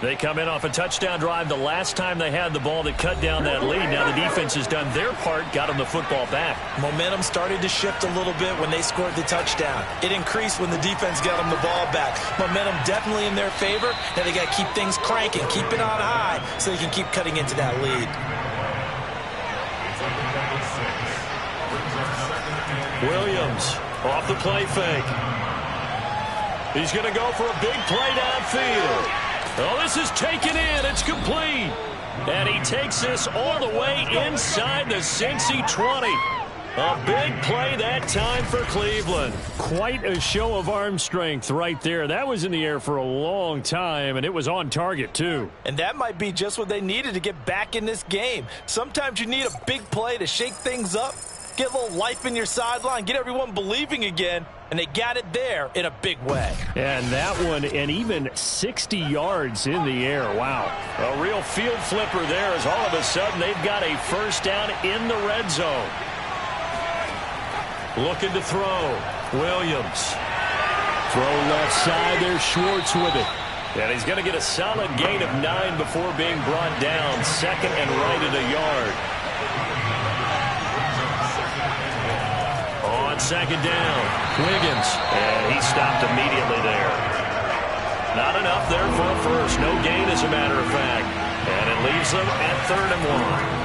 They come in off a touchdown drive the last time they had the ball that cut down that lead. Now the defense has done their part, got them the football back. Momentum started to shift a little bit when they scored the touchdown. It increased when the defense got them the ball back. Momentum definitely in their favor. Now they got to keep things cranking, keep it on high so they can keep cutting into that lead. Williams off the play fake. He's going to go for a big play downfield. Oh, this is taken in. It's complete. And he takes this all the way inside the Cincy 20. A big play that time for Cleveland. Quite a show of arm strength right there. That was in the air for a long time, and it was on target, too. And that might be just what they needed to get back in this game. Sometimes you need a big play to shake things up, get a little life in your sideline, get everyone believing again, and they got it there in a big way. And that one, and even 60 yards in the air. Wow. A real field flipper there as all of a sudden they've got a 1st down in the red zone. Looking to throw. Williams. Throw left side. There's Schwartz with it. And he's going to get a solid gain of 9 before being brought down. 2nd and right at a yard. On 2nd down, Wiggins. And he stopped immediately there. Not enough there for a first. No gain, as a matter of fact. And it leaves them at 3rd and 1.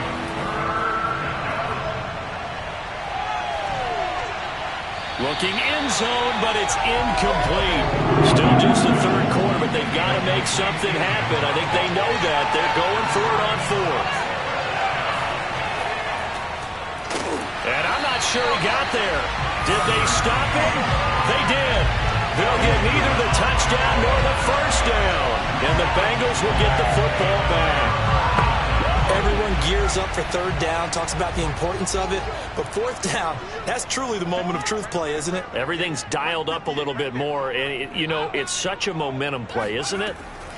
Looking end zone, but it's incomplete. Still just the 3rd quarter, but they've got to make something happen. I think they know that. They're going for it on 4th. And I'm not sure he got there. Did they stop him? They did. They'll get neither the touchdown nor the 1st down. And the Bengals will get the football back. Everyone gears up for 3rd down, talks about the importance of it. But 4th down, that's truly the moment of truth play, isn't it? Everything's dialed up a little bit more. And, you know, it's such a momentum play, isn't it?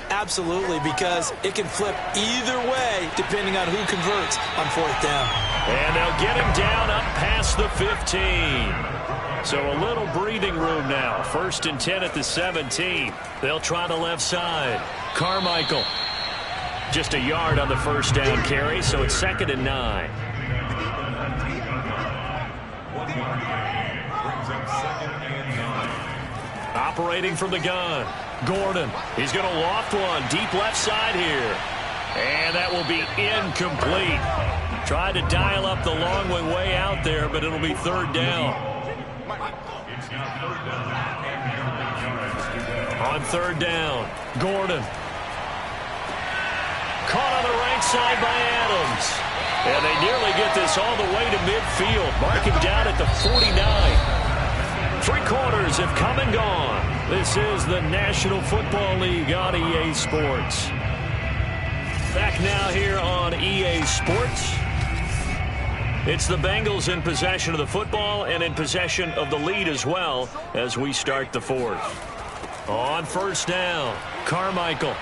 Absolutely, because it can flip either way depending on who converts on 4th down. And they'll get him down up past the 15. So a little breathing room now. 1st and 10 at the 17. They'll try the left side. Carmichael. Just a yard on the 1st down carry, so it's 2nd and 9. Operating from the gun. Gordon. He's going to loft one. Deep left side here. And that will be incomplete. Tried to dial up the long one way out there, but it'll be 3rd down. On 3rd down, Gordon. Caught on the right side by Adams. And they nearly get this all the way to midfield. Mark him down at the 49. 3 quarters have come and gone. This is the National Football League on EA Sports. Back now here on EA Sports. It's the Bengals in possession of the football and in possession of the lead as well as we start the 4th. On 1st down, Carmichael.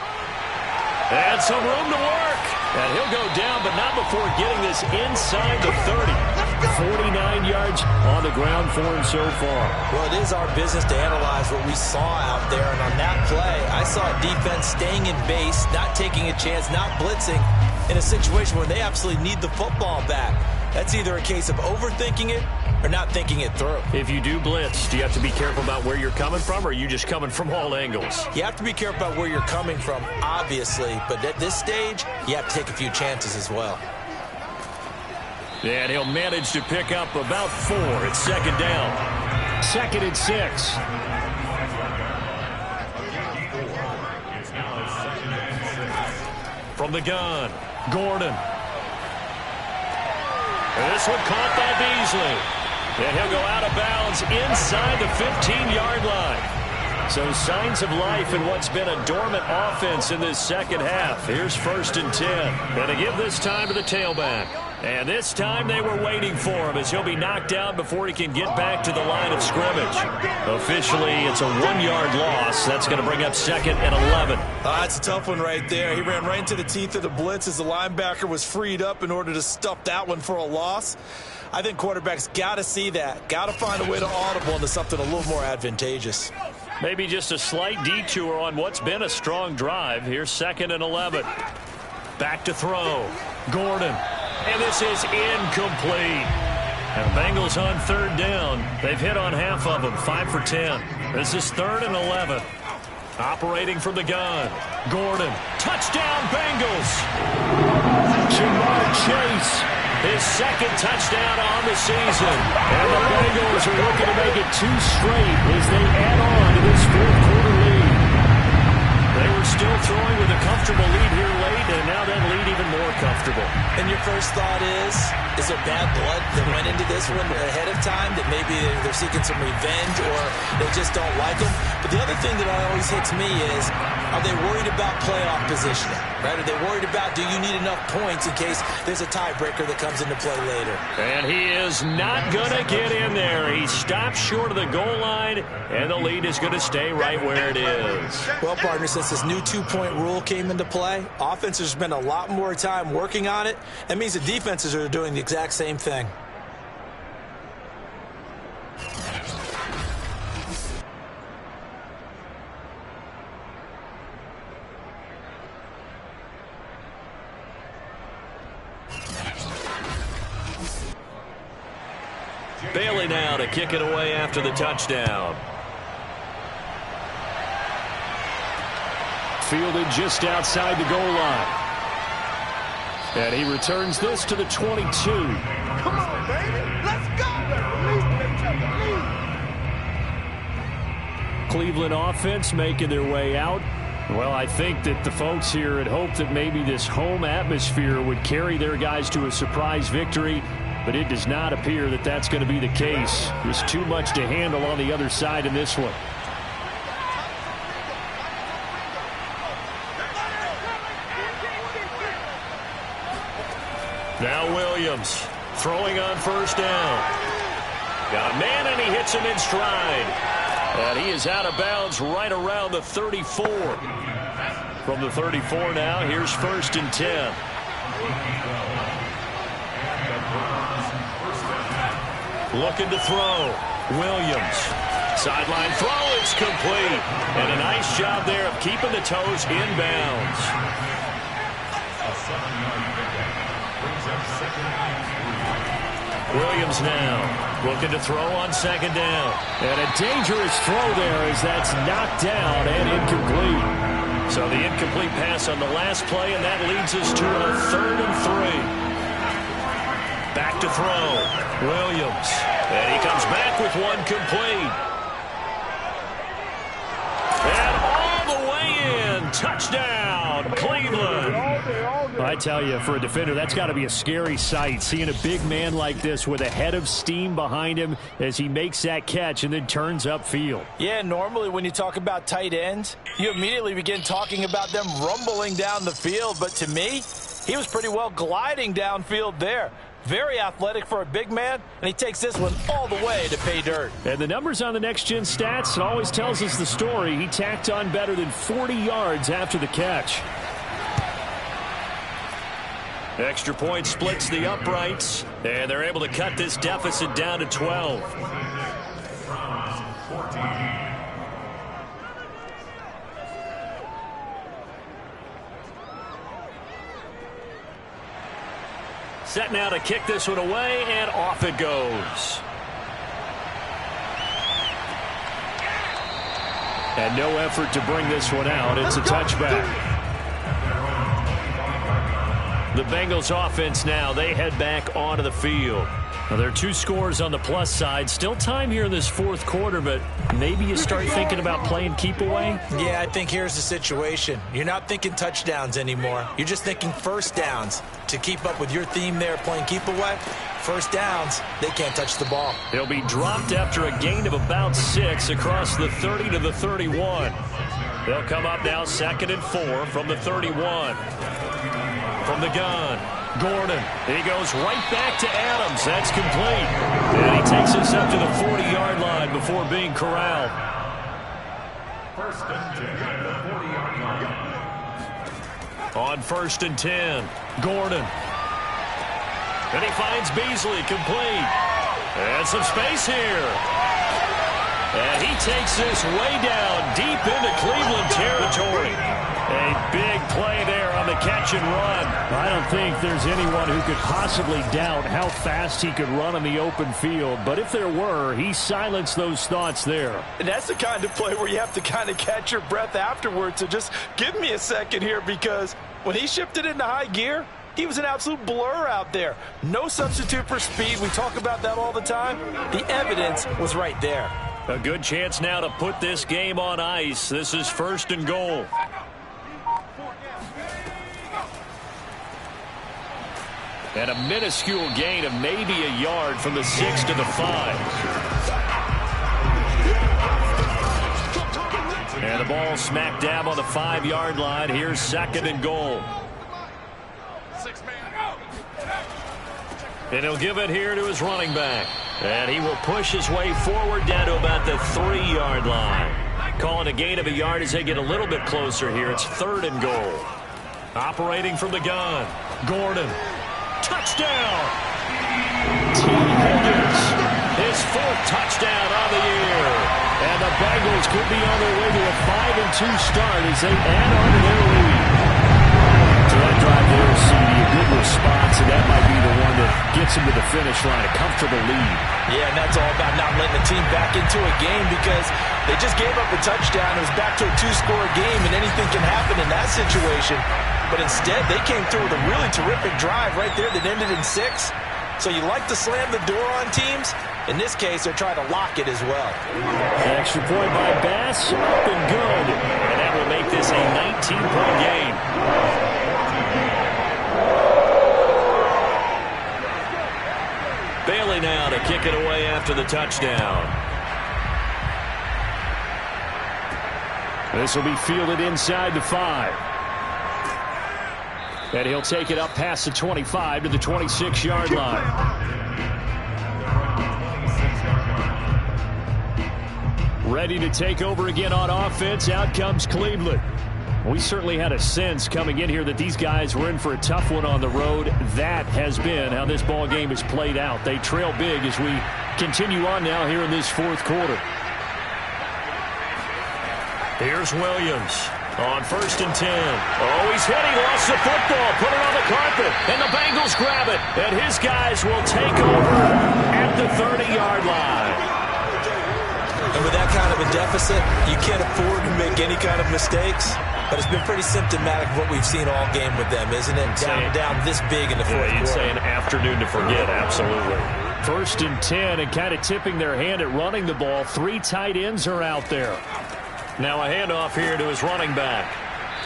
And some room to work. And he'll go down, but not before getting this inside the 30. 49 yards on the ground for him so far. Well, it is our business to analyze what we saw out there. And on that play, I saw defense staying in base, not taking a chance, not blitzing in a situation where they absolutely need the football back. That's either a case of overthinking it or not thinking it through. If you do blitz, do you have to be careful about where you're coming from, or are you just coming from all angles? You have to be careful about where you're coming from, obviously. But at this stage, you have to take a few chances as well. And he'll manage to pick up about 4. It's 2nd down. 2nd and 6. From the gun, Gordon. And this one caught by Beasley. And he'll go out of bounds inside the 15-yard line. So signs of life in what's been a dormant offense in this second half. Here's 1st and 10. Going to give this time to the tailback. And this time they were waiting for him as he'll be knocked down before he can get back to the line of scrimmage. Officially, it's a 1-yard loss. That's going to bring up 2nd and 11. That's a tough one right there. He ran right into the teeth of the blitz as the linebacker was freed up in order to stuff that one for a loss. I think quarterbacks got to see that. Got to find a way to audible into something a little more advantageous. Maybe just a slight detour on what's been a strong drive. Here's 2nd and 11. Back to throw. Gordon. And this is incomplete. And Bengals on 3rd down. They've hit on half of them, 5 for 10. This is 3rd and 11. Operating from the gun. Gordon. Touchdown, Bengals. Jamar Chase. His 2nd touchdown on the season. And the Bengals are looking to make it 2 straight as they add on to this 4th quarter lead. They were still throwing with a comfortable lead here late, and now that lead even more comfortable. And your first thought is there bad blood that went into this one ahead of time, that maybe they're seeking some revenge or they just don't like them? But the other thing that always hits me is, are they worried about playoff positioning? Right? Are they worried about, do you need enough points in case there's a tiebreaker that comes into play later? And he is not going to get in there. He stops short of the goal line, and the lead is going to stay right where it is. Well, partner, since this new 2-point rule came into play, offenses spend a lot more time working on it. That means the defenses are doing the exact same thing. Bailey now to kick it away after the touchdown. Fielded just outside the goal line. And he returns this to the 22. Come on, baby. Let's go. Cleveland offense making their way out. Well, I think that the folks here had hoped that maybe this home atmosphere would carry their guys to a surprise victory, but it does not appear that that's going to be the case. There's too much to handle on the other side in this one. Now Williams throwing on 1st down. Got a man, and he hits him in stride. And he is out of bounds right around the 34. From the 34 now, here's 1st and 10. Looking to throw. Williams. Sideline throw, it's complete. And a nice job there of keeping the toes in bounds. Williams now looking to throw on 2nd down. And a dangerous throw there as that's knocked down and incomplete. So the incomplete pass on the last play, and that leads us to a 3rd and 3. Back to throw. Williams. And he comes back with one complete. And all the way in. Touchdown, Cleveland. I tell you, for a defender, that's got to be a scary sight, seeing a big man like this with a head of steam behind him as he makes that catch and then turns upfield. Yeah, normally when you talk about tight ends, you immediately begin talking about them rumbling down the field. But to me, he was pretty well gliding downfield there. Very athletic for a big man, and he takes this one all the way to pay dirt. And the numbers on the next-gen stats, it always tells us the story. He tacked on better than 40 yards after the catch. Extra point splits the uprights, and they're able to cut this deficit down to 12. Set now to kick this one away, and off it goes. And no effort to bring this one out. It's a touchback. The Bengals offense now, they head back onto the field. Well, there are 2 scores on the plus side. Still time here in this fourth quarter, but maybe you start thinking about playing keep away? Yeah, I think here's the situation. You're not thinking touchdowns anymore. You're just thinking first downs. To keep up with your theme there, playing keep away, first downs, they can't touch the ball. He'll be dropped after a gain of about 6 across the 30 to the 31. They'll come up now 2nd and 4 from the 31. From the gun, Gordon. He goes right back to Adams. That's complete. And he takes us up to the 40-yard line before being corralled. First and 10 at the 40-yard line. On 1st and 10, Gordon. And he finds Beasley, complete. And some space here. And he takes this way down deep into Cleveland territory. A big play there on the catch and run. I don't think there's anyone who could possibly doubt how fast he could run on the open field. But if there were, he silenced those thoughts there. And that's the kind of play where you have to kind of catch your breath afterwards. So just give me a second here, because when he shifted into high gear, he was an absolute blur out there. No substitute for speed. We talk about that all the time. The evidence was right there. A good chance now to put this game on ice. This is 1st and goal. And a minuscule gain of maybe a yard from the 6 to the 5. And the ball smack dab on the 5-yard line. Here's 2nd and goal. And he'll give it here to his running back. And he will push his way forward down to about the 3-yard line. Calling a gain of a yard as they get a little bit closer here. It's 3rd and goal. Operating from the gun, Gordon. Touchdown! T. Higgins, his 4th touchdown on the year. And the Bengals could be on their way to a 5-2 start as they add on to their lead. So that drive there, CD, a good response, and that might be the one that gets them to the finish line, a comfortable lead. Yeah, and that's all about not letting the team back into a game, because they just gave up a touchdown. It was back to a 2-score game, and anything can happen in that situation. But instead, they came through with a really terrific drive right there that ended in 6. So you like to slam the door on teams. In this case, they're trying to lock it as well. An extra point by Bass, up and good. And that will make this a 19-point game. Bailey now to kick it away after the touchdown. This will be fielded inside the 5. And he'll take it up past the 25 to the 26-yard line. Ready to take over again on offense. Out comes Cleveland. We certainly had a sense coming in here that these guys were in for a tough one on the road. That has been how this ball game has played out. They trail big as we continue on now here in this 4th quarter. Here's Williams. On 1st and 10. Oh, he's hit. He lost the football. Put it on the carpet. And the Bengals grab it. And his guys will take over at the 30-yard line. And with that kind of a deficit, you can't afford to make any kind of mistakes. But it's been pretty symptomatic of what we've seen all game with them, isn't it? Down this big in the 4th quarter. You'd say an afternoon to forget. Absolutely. 1st and 10, and kind of tipping their hand at running the ball. 3 tight ends are out there. Now a handoff here to his running back.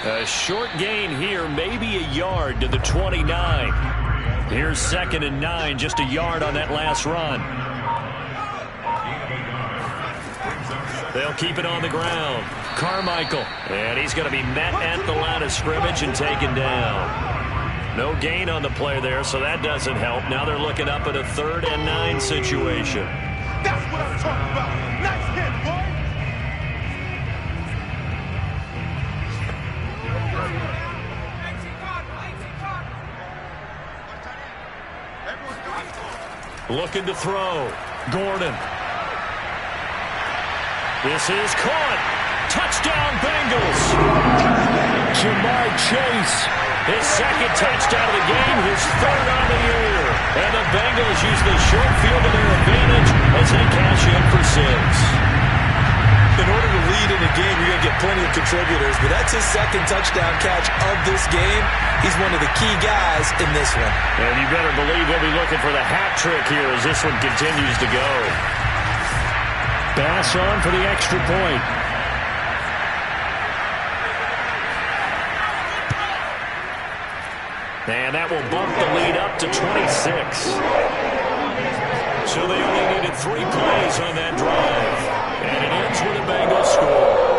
A short gain here, maybe a yard to the 29. Here's 2nd and 9, just a yard on that last run. They'll keep it on the ground. Carmichael, and he's going to be met at the line of scrimmage and taken down. No gain on the play there, so that doesn't help. Now they're looking up at a 3rd and 9 situation. That's what I'm talking about. Nice hit, boy. Looking to throw. Gordon. This is caught. Touchdown, Bengals. Jamar Chase. His 2nd touchdown of the game, his 3rd on the year. And the Bengals use the short field to their advantage as they cash in for 6. In order to lead in a game, you're going to get plenty of contributors, but that's his second touchdown catch of this game. He's one of the key guys in this one. And you better believe he'll be looking for the hat trick here as this one continues to go. Bass on for the extra point. And that will bump the lead up to 26. So they only needed 3 plays on that drive. And it ends with a Bengals score.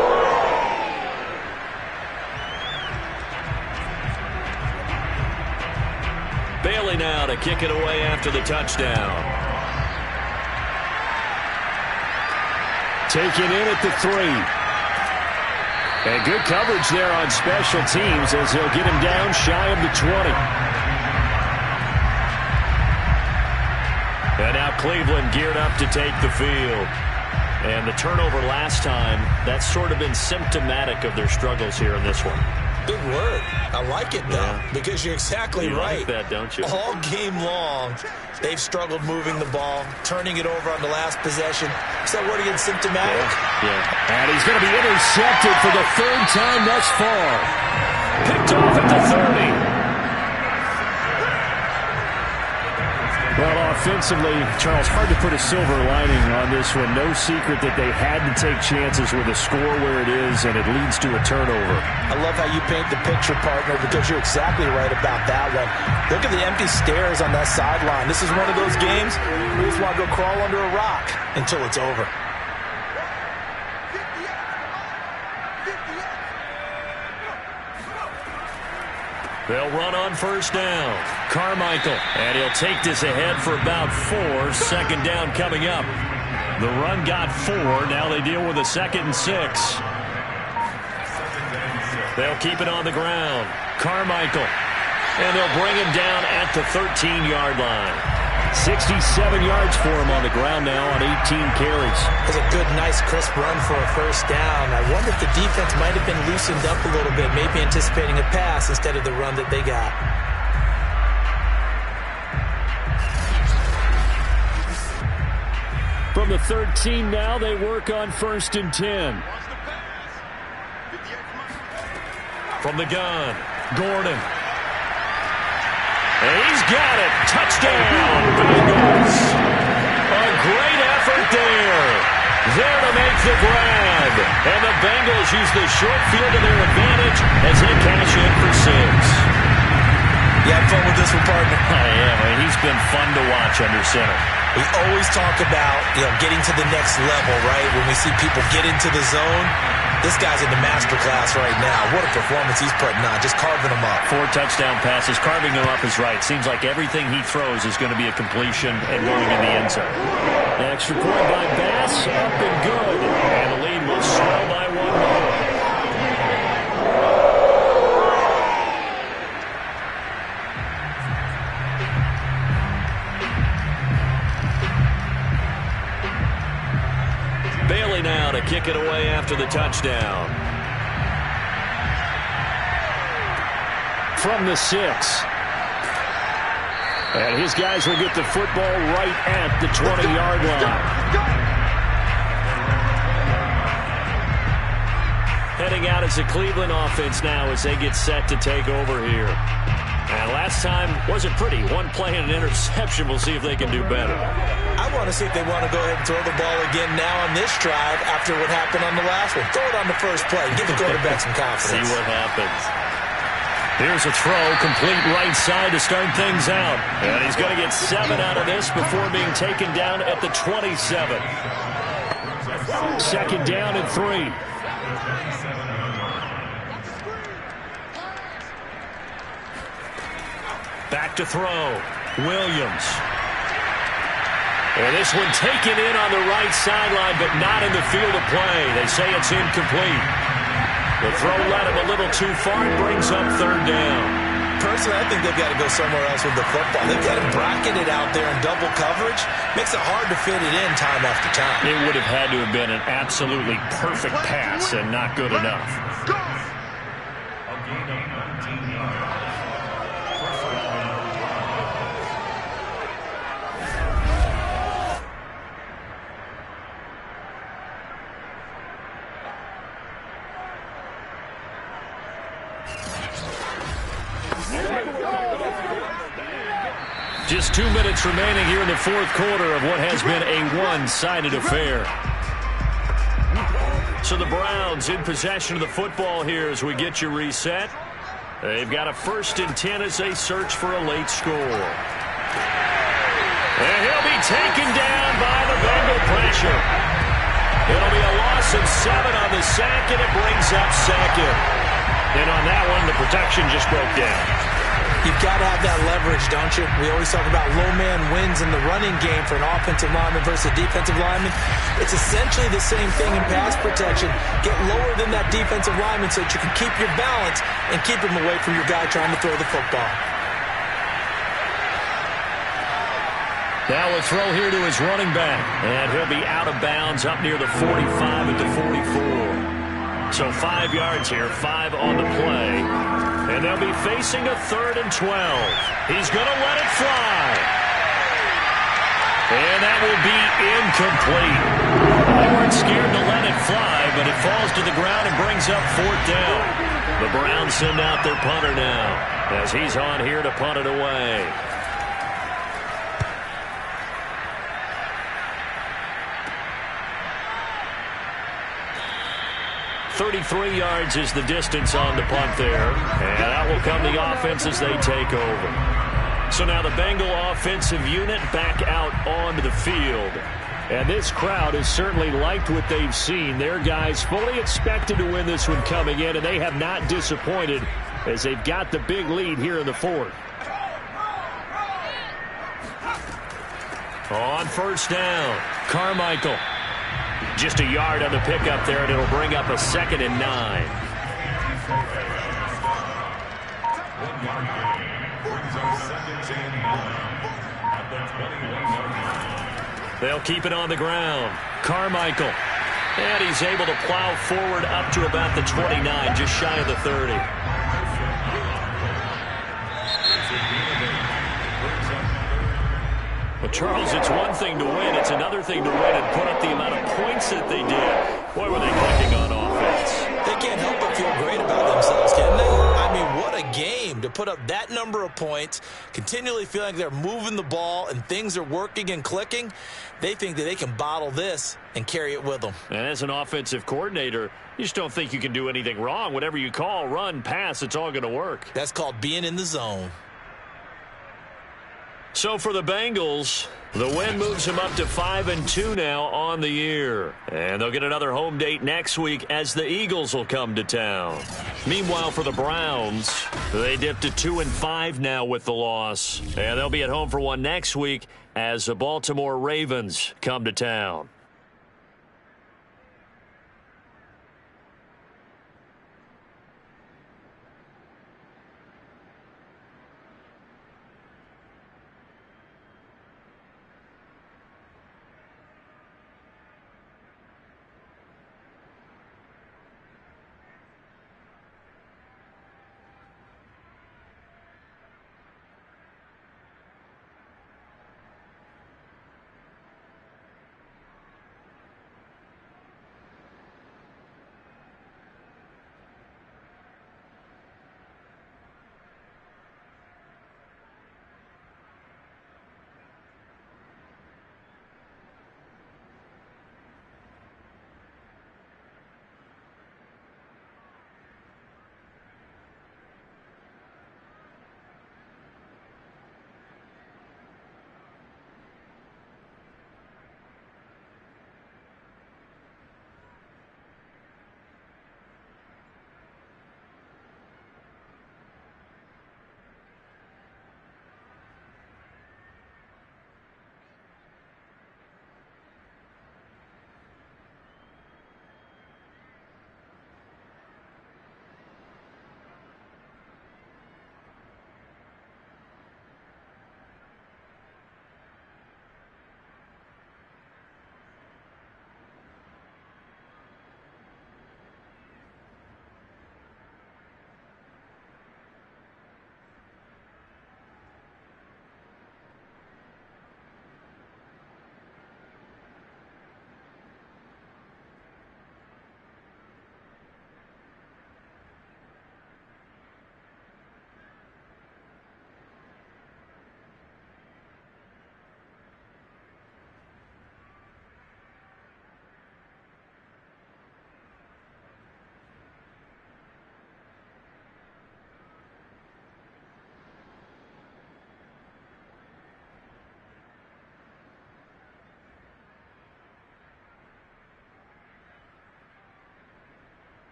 Bailey now to kick it away after the touchdown. Taken in at the 3. And good coverage there on special teams as he'll get him down shy of the 20. And now Cleveland geared up to take the field. And the turnover last time, that's sort of been symptomatic of their struggles here in this one. Big word. I like it, though, because you're exactly right. You like that, don't you? All game long, they've struggled moving the ball, turning it over on the last possession. Is that word again, symptomatic? Yeah. And he's going to be intercepted for the 3rd time thus far. Picked off at the 30. Well, offensively, Charles, hard to put a silver lining on this one. No secret that they had to take chances with a score where it is, and it leads to a turnover. I love how you paint the picture, partner, because you're exactly right about that one. Look at the empty stares on that sideline. This is one of those games where you just want to go crawl under a rock until it's over. They'll run on first down. Carmichael, and he'll take this ahead for about 4. Second down coming up. The run got 4. Now they deal with a 2nd and 6. They'll keep it on the ground. Carmichael, and they'll bring him down at the 13-yard line. 67 yards for him on the ground now on 18 carries. It was a good, nice, crisp run for a first down. I wonder if the defense might have been loosened up a little bit, maybe anticipating a pass instead of the run that they got. From the 13 now, they work on 1st and 10. From the gun, Gordon. And he's got it. Touchdown, Bengals. A great effort there. There to make the grab. And the Bengals use the short field to their advantage as they cash in for 6. You have fun with this one, partner? I am. I mean, he's been fun to watch under center. We always talk about, getting to the next level, right? When we see people get into the zone, this guy's in the master class right now. What a performance he's putting on, just carving them up. 4 touchdown passes. Carving them up is right. Seems like everything he throws is going to be a completion and going in the end zone. The extra point by Bass, up and good. And the lead will swell by 1 more. Bailey now to kick it away after the touchdown. From the 6. And his guys will get the football right at the 20-yard line. Heading out as the Cleveland offense now as they get set to take over here. And last time wasn't pretty. 1 play and an interception. We'll see if they can do better. I want to see if they want to go ahead and throw the ball again now on this drive after what happened on the last one. Throw it on the first play. Give the quarterback some confidence. See what happens. Here's a throw, complete right side to start things out. And he's going to get 7 out of this before being taken down at the 27. 2nd down and 3. Back to throw. Williams. And this one taken in on the right sideline, but not in the field of play. They say it's incomplete. The throw led him a little too far and brings up 3rd down. Personally, I think they've got to go somewhere else with the football. They've got him bracketed out there in double coverage. Makes it hard to fit it in time after time. It would have had to have been an absolutely perfect pass and not good enough. A gain of 19 yards. Just 2 minutes remaining here in the fourth quarter of what has been a one-sided affair. So the Browns in possession of the football here as we get you reset. They've got a 1st and 10 as they search for a late score. And he'll be taken down by the Bengal pressure. It'll be a loss of 7 on the sack, and it brings up 2nd. And on that one, the protection just broke down. You've got to have that leverage, don't you? We always talk about low man wins in the running game for an offensive lineman versus a defensive lineman. It's essentially the same thing in pass protection. Get lower than that defensive lineman so that you can keep your balance and keep him away from your guy trying to throw the football. Now a throw here to his running back, and he'll be out of bounds up near the 45 at the 44. So 5 yards here, 5 on the play. And they'll be facing a 3rd and 12. He's going to let it fly. And that will be incomplete. They weren't scared to let it fly, but it falls to the ground and brings up 4th down. The Browns send out their punter now as he's on here to punt it away. .33 yards is the distance on the punt there. And that will come the offense as they take over. So now the Bengal offensive unit back out onto the field. And this crowd has certainly liked what they've seen. Their guys fully expected to win this one coming in, and they have not disappointed as they've got the big lead here in the 4th. On 1st down, Carmichael. Just a yard on the pickup there, and it'll bring up a 2nd and 9. They'll keep it on the ground. Carmichael. And he's able to plow forward up to about the 29, just shy of the 30. Well, Charles, it's one thing to win. It's another thing to win and put up the amount of points that they did. Boy, were they clicking on offense. They can't help but feel great about themselves, can they? I mean, what a game to put up that number of points, continually feeling like they're moving the ball and things are working and clicking. They think that they can bottle this and carry it with them. And as an offensive coordinator, you just don't think you can do anything wrong. Whatever you call, run, pass, it's all going to work. That's called being in the zone. So for the Bengals, the win moves them up to 5-2 now on the year. And they'll get another home date next week as the Eagles will come to town. Meanwhile, for the Browns, they dipped to 2-5 now with the loss. And they'll be at home for one next week as the Baltimore Ravens come to town.